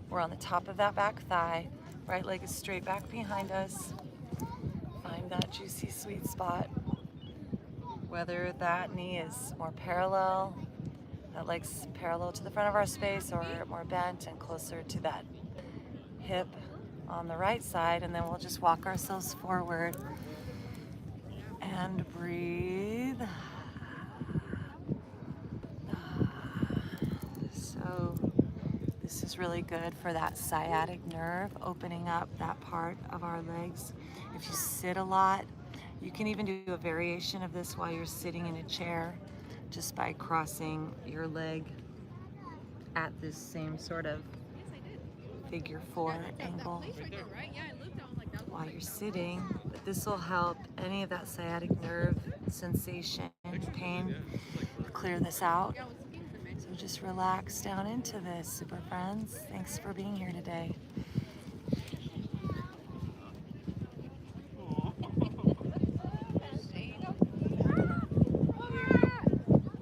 We're on the top of that back thigh. Right leg is straight back behind us. Find that juicy sweet spot. Whether that knee is more parallel, that leg's parallel to the front of our space, or more bent and closer to that hip on the right side. And then we'll just walk ourselves forward and breathe. So this is really good for that sciatic nerve, opening up that part of our legs. If you sit a lot, you can even do a variation of this while you're sitting in a chair, just by crossing your leg at this same sort of figure 4 angle while you're sitting. But this will help any of that sciatic nerve sensation, pain, clear this out. So just relax down into this, super friends. Thanks for being here today.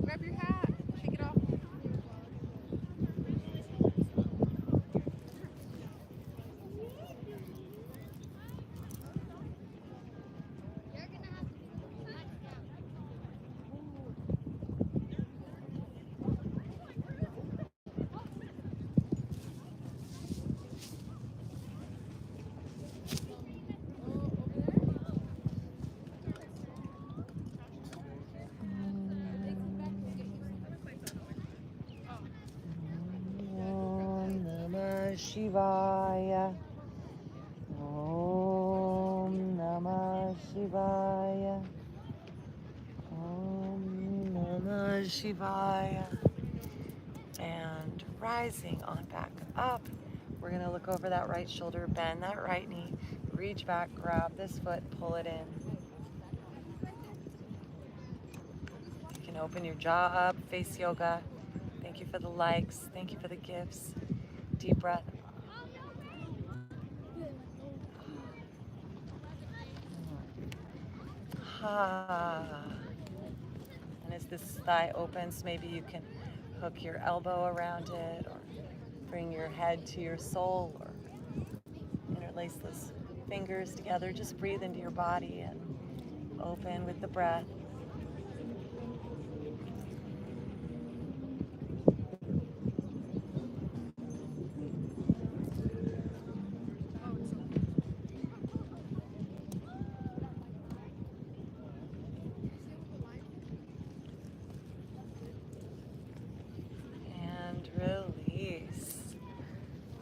Grab your hat. Take it off. Om Namah Shivaya. Om Namah Shivaya. Om Namah Shivaya. And rising on back up. We're going to look over that right shoulder, bend that right knee, reach back, grab this foot, pull it in. You can open your jaw up, face yoga. Thank you for the likes. Thank you for the gifts. Deep breath. And as this thigh opens, maybe you can hook your elbow around it, or bring your head to your soul, or interlace those fingers together. Just breathe into your body and open with the breath. Release.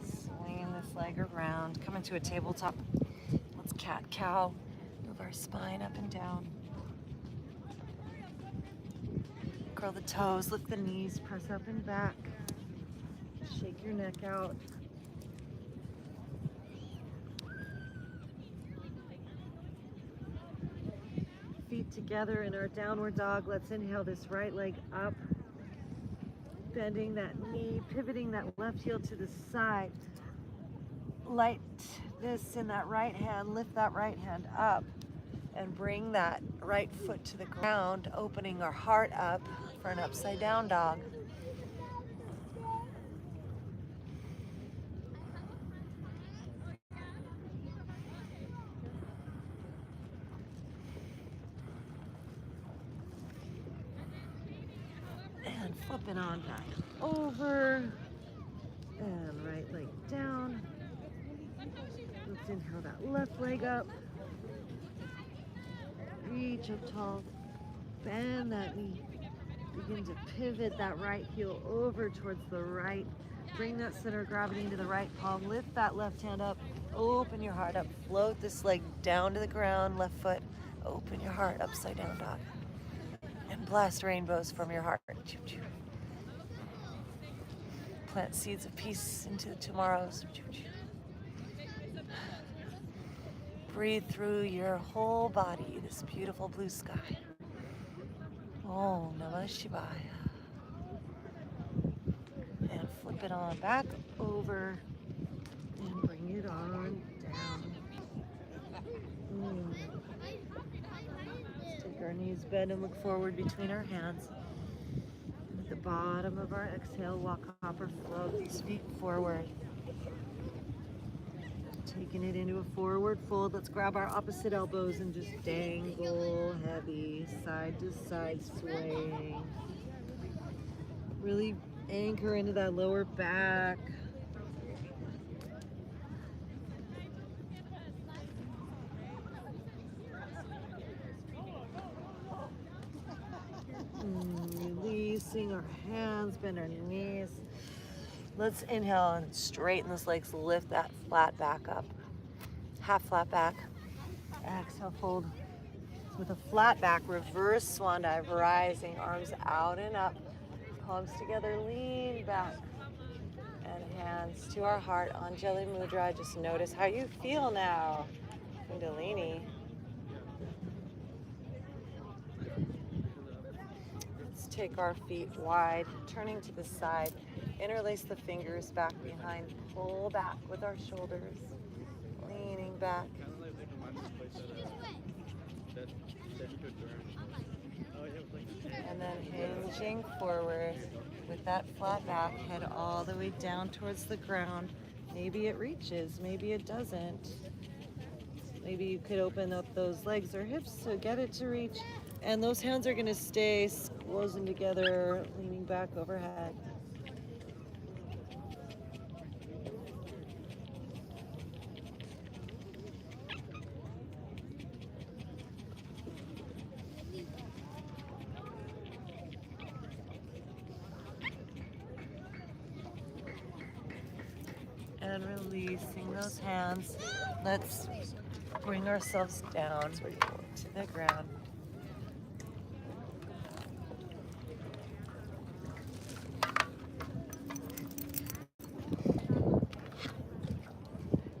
Swinging this leg around. Come into a tabletop. Let's cat-cow. Move our spine up and down. Curl the toes, lift the knees, press up and back. Shake your neck out. Feet together in our downward dog. Let's inhale this right leg up. Bending that knee, pivoting that left heel to the side. Light this in that right hand, lift that right hand up and bring that right foot to the ground, opening our heart up for an upside down dog. And flipping on back over. And right leg down. Let's inhale that left leg up. Reach up tall. Bend that knee. Begin to pivot that right heel over towards the right. Bring that center of gravity into the right palm. Lift that left hand up. Open your heart up. Float this leg down to the ground. Left foot. Open your heart. Upside down dog. And blast rainbows from your heart. Choo choo. Plant seeds of peace into the tomorrows. Choo choo. Breathe through your whole body, this beautiful blue sky. Om Namah Shivaya. And flip it on back over and bring it on down. Let's take our knees bend and look forward between our hands. At the bottom of our exhale, walk, hop, or float, feet forward. Taking it into a forward fold. Let's grab our opposite elbows and just dangle heavy, side to side swaying. Really anchor into that lower back. Releasing our hands, bend our knees. Let's inhale and straighten those legs, lift that flat back up. Half flat back. Exhale, fold. With a flat back, reverse swan dive, rising, arms out and up. Palms together, lean back. And hands to our heart, Anjali Mudra. Just notice how you feel now. Kundalini. Let's take our feet wide, turning to the side. Interlace the fingers back behind, pull back with our shoulders, leaning back. And then hinging forward with that flat back, head all the way down towards the ground. Maybe it reaches, maybe it doesn't. Maybe you could open up those legs or hips to get it to reach. And those hands are gonna stay squozen together, leaning back overhead. And releasing those hands. Let's bring ourselves down to the ground.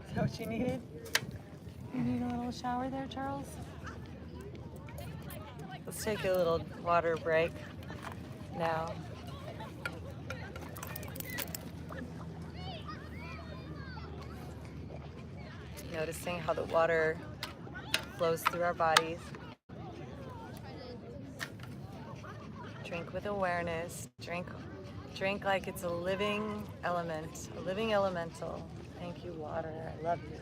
Is that what you needed? You need a little shower there, Charles? Let's take a little water break now. Noticing how the water flows through our bodies. Drink with awareness. Drink like it's a living element, a living elemental. Thank you, water. I love you.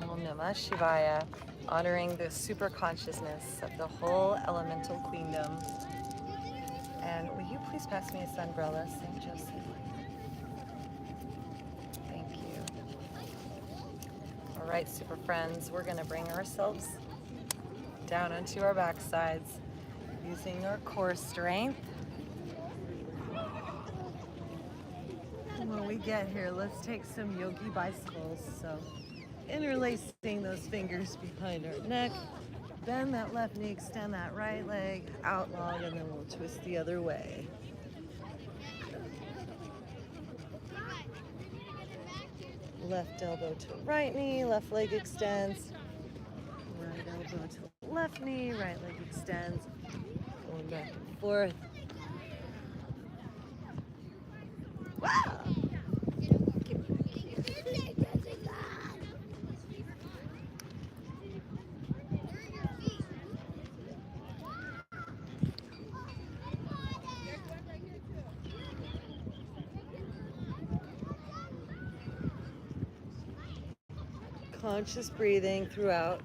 Om Namah Shivaya, honoring the super consciousness of the whole elemental queendom. And will you please pass me a sunbrella, St. Joseph? Thank you. All right, super friends, we're going to bring ourselves down onto our backsides using our core strength. And when we get here, let's take some yogi bicycles. So interlacing those fingers behind our neck, bend that left knee, extend that right leg out long, and then we'll twist the other way. Left elbow to right knee, left leg extends. Right elbow to left knee, right leg extends. Going back and forth. Conscious breathing throughout.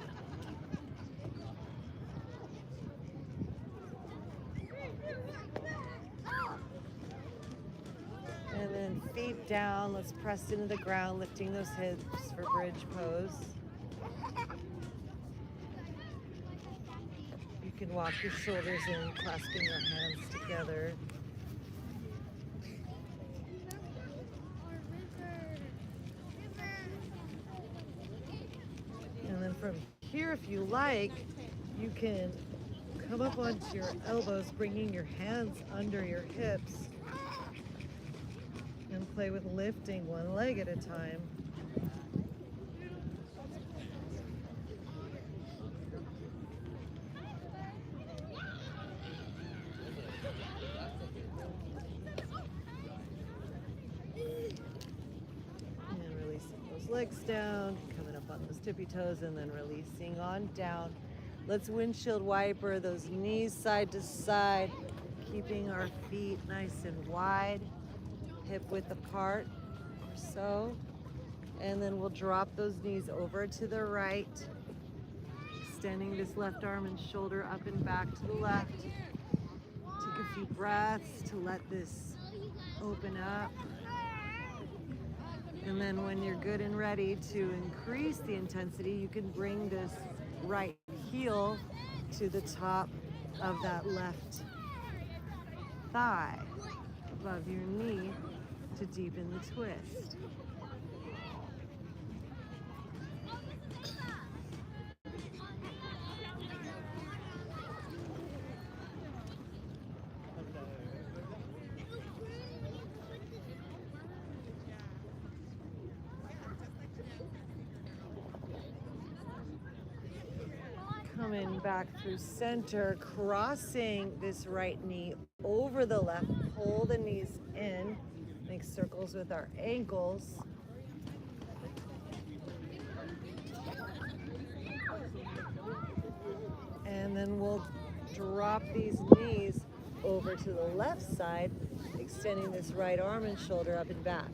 And then feet down, let's press into the ground, lifting those hips for bridge pose. You can walk your shoulders in, clasping your hands together. And then from here, if you like, you can come up onto your elbows, bringing your hands under your hips, and play with lifting one leg at a time. And releasing those legs down, coming up on those tippy toes, and then releasing on down. Let's windshield wiper those knees side to side, keeping our feet nice and wide, hip width apart or so. And then we'll drop those knees over to the right, extending this left arm and shoulder up and back to the left. Take a few breaths to let this open up. And then when you're good and ready to increase the intensity, you can bring this right heel to the top of that left thigh above your knee to deepen the twist. Coming back through center, crossing this right knee over the left, pull the knees in, make circles with our ankles. And then we'll drop these knees over to the left side, extending this right arm and shoulder up and back.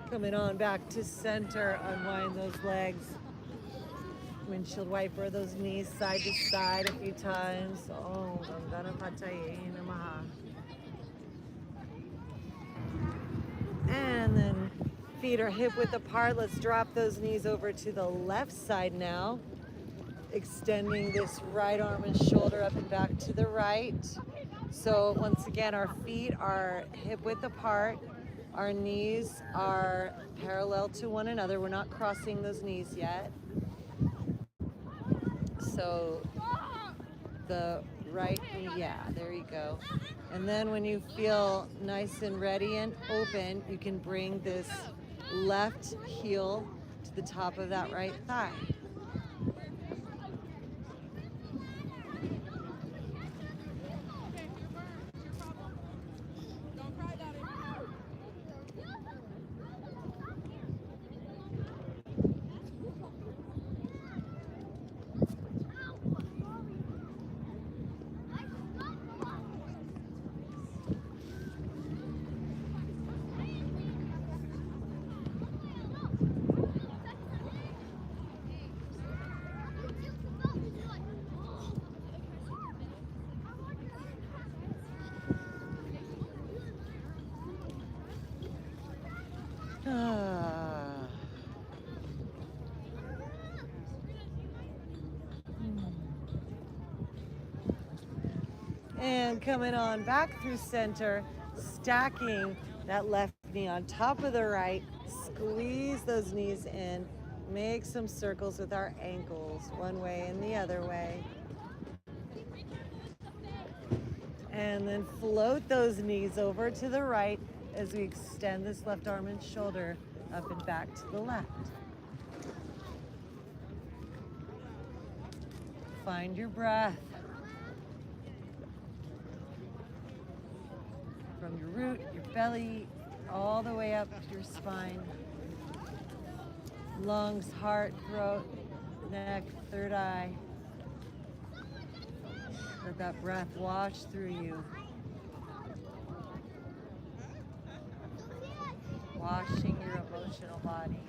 Coming on back to center, unwind those legs. Windshield wiper those knees side to side a few times. Oh, and then feet are hip width apart. Let's drop those knees over to the left side now. Extending this right arm and shoulder up and back to the right. So once again, our feet are hip width apart. Our knees are parallel to one another. We're not crossing those knees yet. So the right knee, yeah, there you go. And then when you feel nice and ready and open, you can bring this left heel to the top of that right thigh. And coming on back through center, stacking that left knee on top of the right. Squeeze those knees in. Make some circles with our ankles, one way and the other way. And then float those knees over to the right as we extend this left arm and shoulder up and back to the left. Find your breath. From your root, your belly, all the way up to your spine. Lungs, heart, throat, neck, third eye. Let that breath wash through you. Washing your emotional body.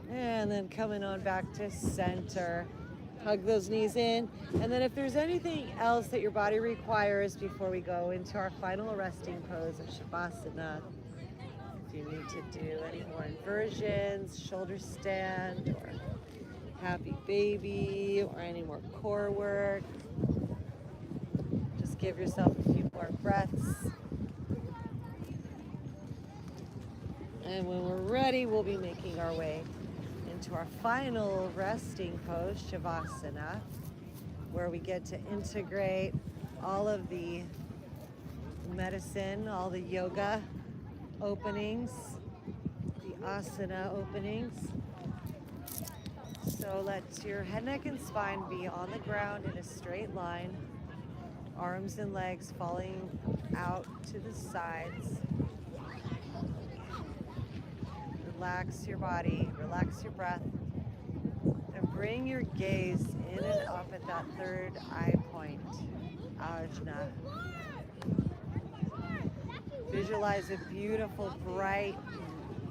And then coming on back to center. Hug those knees in. And then if there's anything else that your body requires before we go into our final resting pose of Shavasana, if you need to do any more inversions, shoulder stand, or happy baby, or any more core work, just give yourself a few more breaths. And when we're ready, we'll be making our way into our final resting pose, Shavasana, where we get to integrate all of the medicine, all the yoga openings, the asana openings. So let your head, neck, and spine be on the ground in a straight line, arms and legs falling out to the sides. Relax your body, relax your breath, and bring your gaze in and up at that third eye point, Ajna. Visualize a beautiful, bright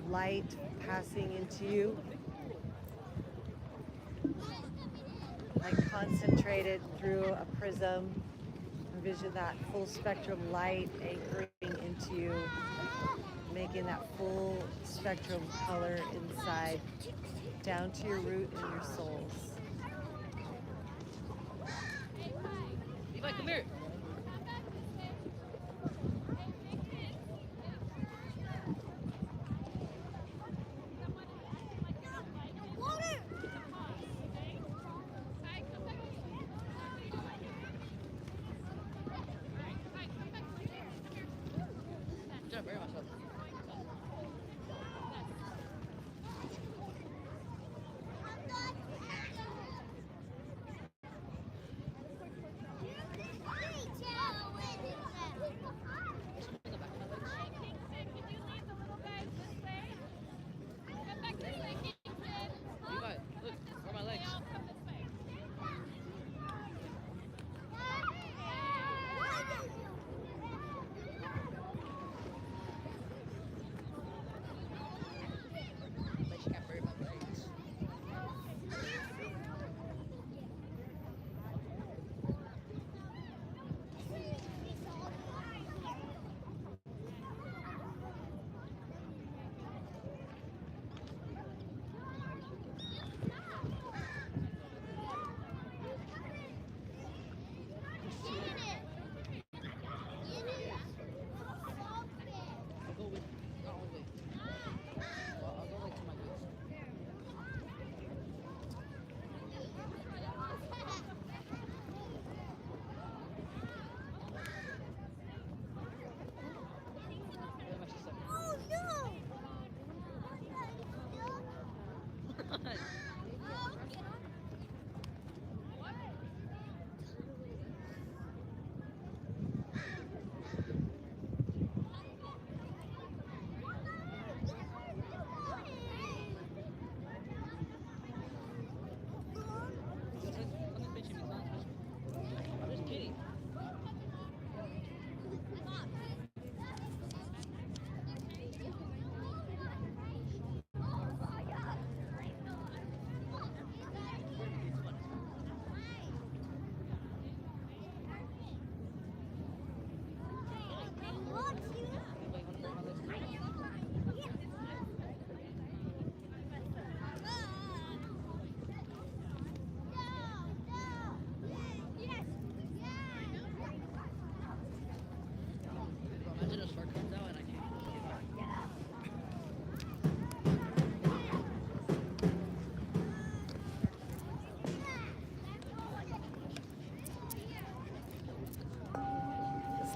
light passing into you, like concentrated through a prism. Envision that full spectrum light anchoring into you, making that full spectrum color inside, down to your root and your soles. Levi, come here. Very much so.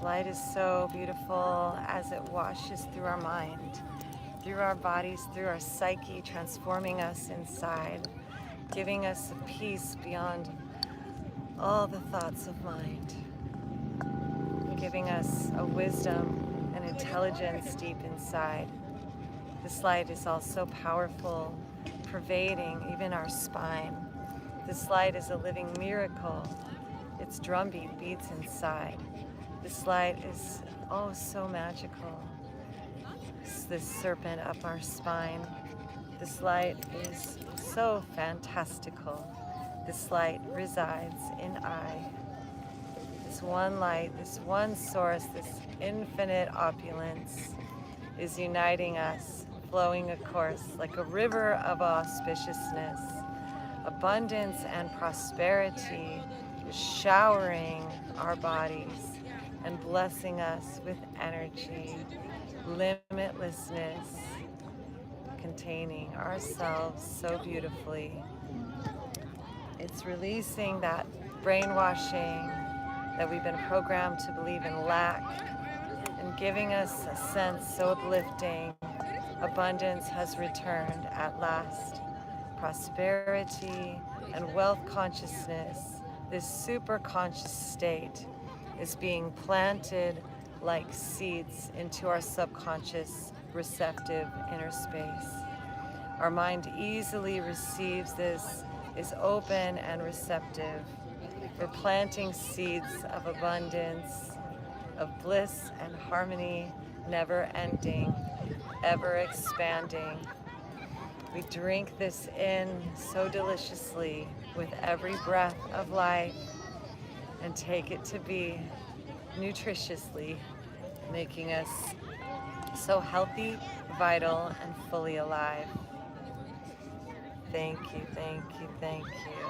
This light is so beautiful as it washes through our mind, through our bodies, through our psyche, transforming us inside, giving us a peace beyond all the thoughts of mind, giving us a wisdom and intelligence deep inside. This light is also powerful, pervading even our spine. This light is a living miracle. Its drumbeat beats inside. This light is oh so magical. This serpent up our spine. This light is so fantastical. This light resides in I. This one light, this one source, this infinite opulence is uniting us, flowing a course like a river of auspiciousness. Abundance and prosperity is showering our bodies and blessing us with energy, limitlessness, containing ourselves so beautifully. It's releasing that brainwashing that we've been programmed to believe in lack and giving us a sense so uplifting. Abundance has returned at last. Prosperity and wealth consciousness, this super conscious state, is being planted like seeds into our subconscious receptive inner space. Our mind easily receives this, is open and receptive. We're planting seeds of abundance, of bliss and harmony, never ending, ever expanding. We drink this in so deliciously with every breath of life and take it to be nutritiously, making us so healthy, vital, and fully alive. Thank you, thank you, thank you.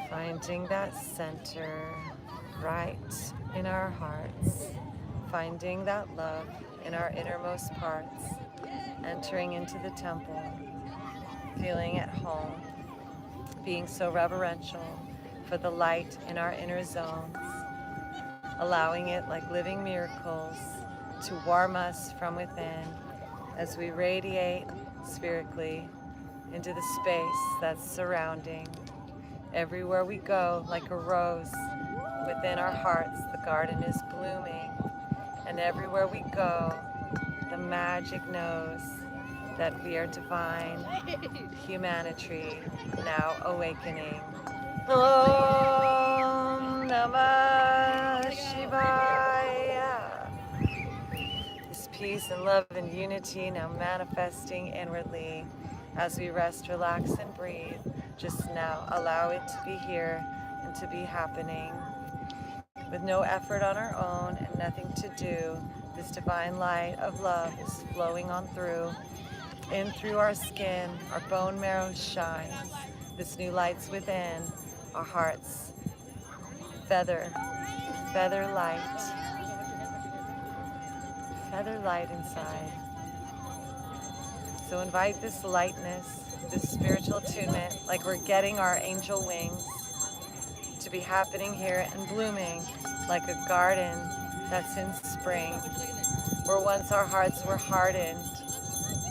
Finding that center right in our hearts, finding that love in our innermost parts, entering into the temple, feeling at home, being so reverential for the light in our inner zones, allowing it like living miracles to warm us from within as we radiate spherically into the space that's surrounding. Everywhere we go, like a rose, within our hearts, the garden is blooming. And everywhere we go, the magic knows that we are divine humanity now awakening. Om Namah Shivaya. This peace and love and unity now manifesting inwardly as we rest, relax, and breathe. Just now allow it to be here and to be happening. With no effort on our own and nothing to do, this divine light of love is flowing on through, in through our skin, our bone marrow shines. This new light's within our hearts. Feather light. Feather light inside. So invite this lightness, this spiritual attunement, like we're getting our angel wings, to be happening here and blooming like a garden that's in spring, where once our hearts were hardened,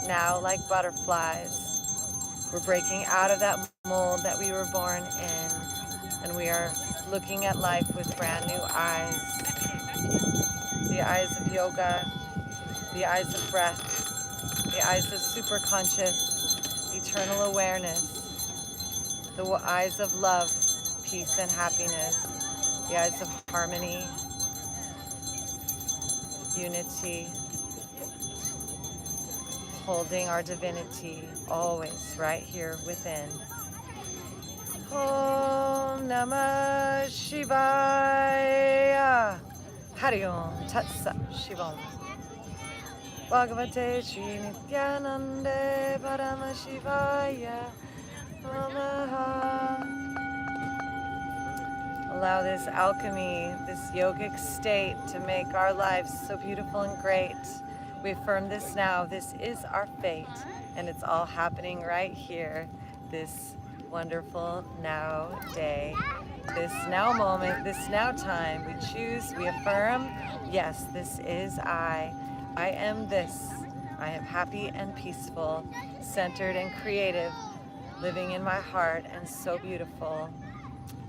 now like butterflies, we're breaking out of that mold that we were born in, and we are looking at life with brand new eyes, the eyes of yoga, the eyes of breath, the eyes of superconscious, eternal awareness, the eyes of love, peace and happiness, the eyes of harmony, unity, holding our divinity always right here within. Om Namah Shivaya. Hari Om Tat Sat Shivam. Bhagavate Sri Nityanande Parama Shivaya Namaha. Allow this alchemy, this yogic state to make our lives so beautiful and great. We affirm this now. This is our fate, and it's all happening right here, this wonderful now day. this now moment, this now time. We choose, we affirm, yes, this is I. I am this. I am happy and peaceful, centered and creative, living in my heart and so beautiful.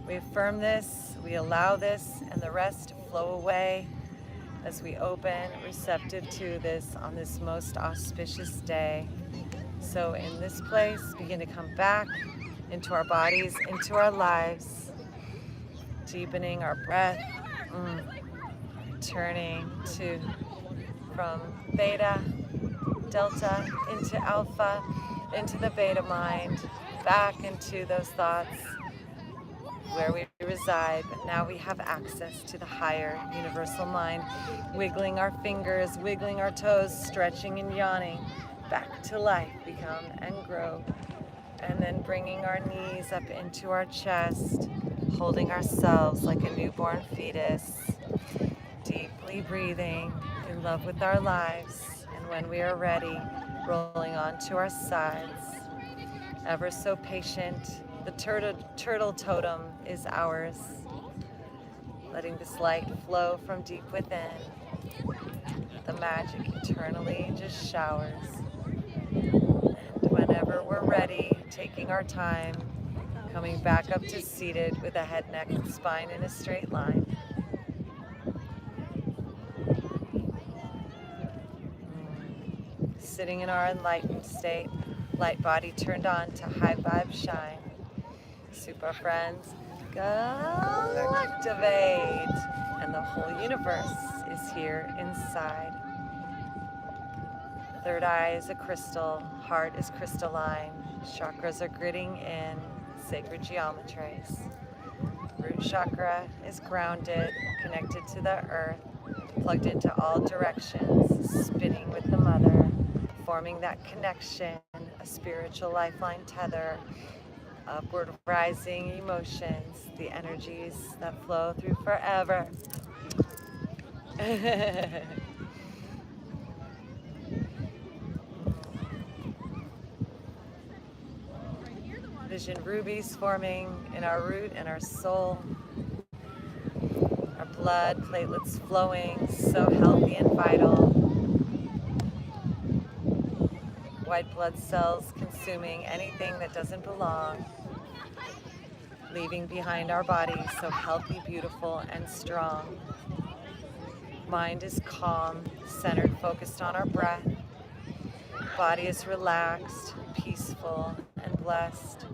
We affirm this, we allow this, and the rest to flow away as we open, receptive to this on this most auspicious day. So in this place, begin to come back into our bodies, into our lives, deepening our breath, turning from theta, delta, into alpha, into the beta mind, back into those thoughts where we reside, but now we have access to the higher universal mind, wiggling our fingers, wiggling our toes, stretching and yawning, back to life, become and grow, and then bringing our knees up into our chest, holding ourselves like a newborn fetus, deeply breathing, in love with our lives, and when we are ready, rolling onto our sides, ever so patient. The turtle totem is ours, letting this light flow from deep within. The magic eternally just showers. And whenever we're ready, taking our time, coming back up to seated with the head, neck, and spine in a straight line. Sitting in our enlightened state, light body turned on to high vibe shine. Super friends, Galactivate, and the whole universe is here inside. Third eye is a crystal, heart is crystalline, chakras are gritting in sacred geometries. Root chakra is grounded, connected to the earth, plugged into all directions, spinning with the mother, forming that connection, a spiritual lifeline tether, upward rising emotions, the energies that flow through forever. Vision rubies forming in our root and our soul. Our blood platelets flowing, so healthy and vital. White blood cells consuming anything that doesn't belong, leaving behind our bodies so healthy, beautiful, and strong. Mind is calm, centered, focused on our breath. Body is relaxed, peaceful, and blessed.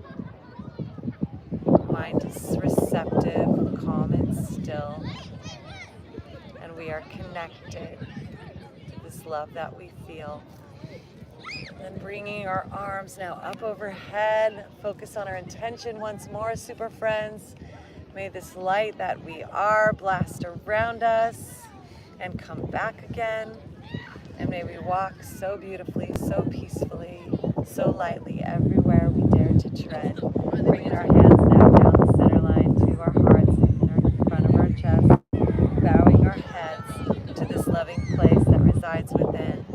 Mind is receptive, calm, and still. And we are connected to this love that we feel. And bringing our arms now up overhead, focus on our intention once more, super friends. May this light that we are blast around us and come back again. And may we walk so beautifully, so peacefully, so lightly everywhere we dare to tread. Bringing our hands now down the center line to our hearts in front of our chest, bowing our heads to this loving place that resides within.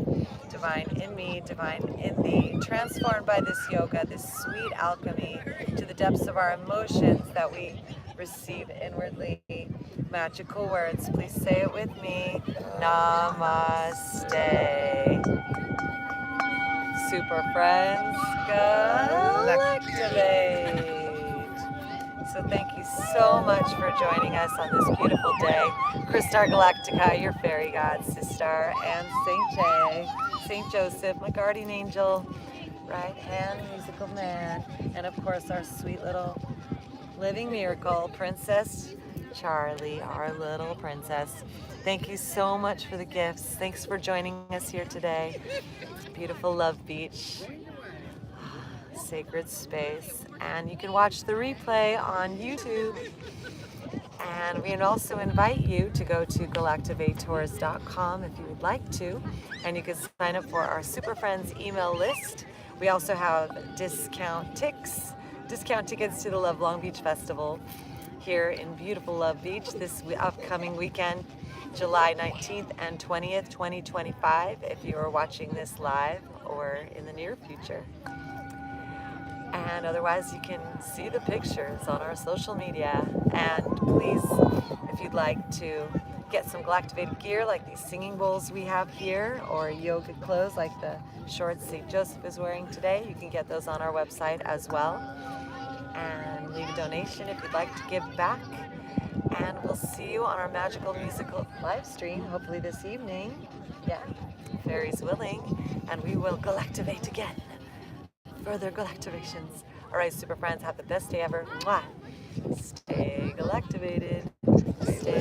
Divine in me, divine in thee, transformed by this yoga, this sweet alchemy to the depths of our emotions that we receive inwardly. Magical words, please say it with me. Namaste. Super friends, Galactivate. So thank you so much for joining us on this beautiful day. Christar Galactica, your fairy god, Sistar, and Saint Jay, Saint Joseph, my guardian angel, right hand musical man, and of course our sweet little living miracle, Princess Charlie, our little princess. Thank you so much for the gifts. Thanks for joining us here today. Beautiful Love Beach, sacred space, and you can watch the replay on YouTube. And we also invite you to go to Galactivators.com if you would like to, and you can sign up for our Super Friends email list. We also have discount tickets to the Love Long Beach Festival here in beautiful Love Beach this upcoming weekend, July 19th and 20th, 2025, if you are watching this live or in the near future. And otherwise, you can see the pictures on our social media. And please, if you'd like to get some Galactivated gear like these singing bowls we have here, or yoga clothes like the shorts St. Joseph is wearing today, you can get those on our website as well. And leave a donation if you'd like to give back. And we'll see you on our magical musical live stream, hopefully this evening. Yeah, fairies willing. And we will galactivate again. Further galactivations. All right, super friends, have the best day ever. Mwah. Stay galactivated. Stay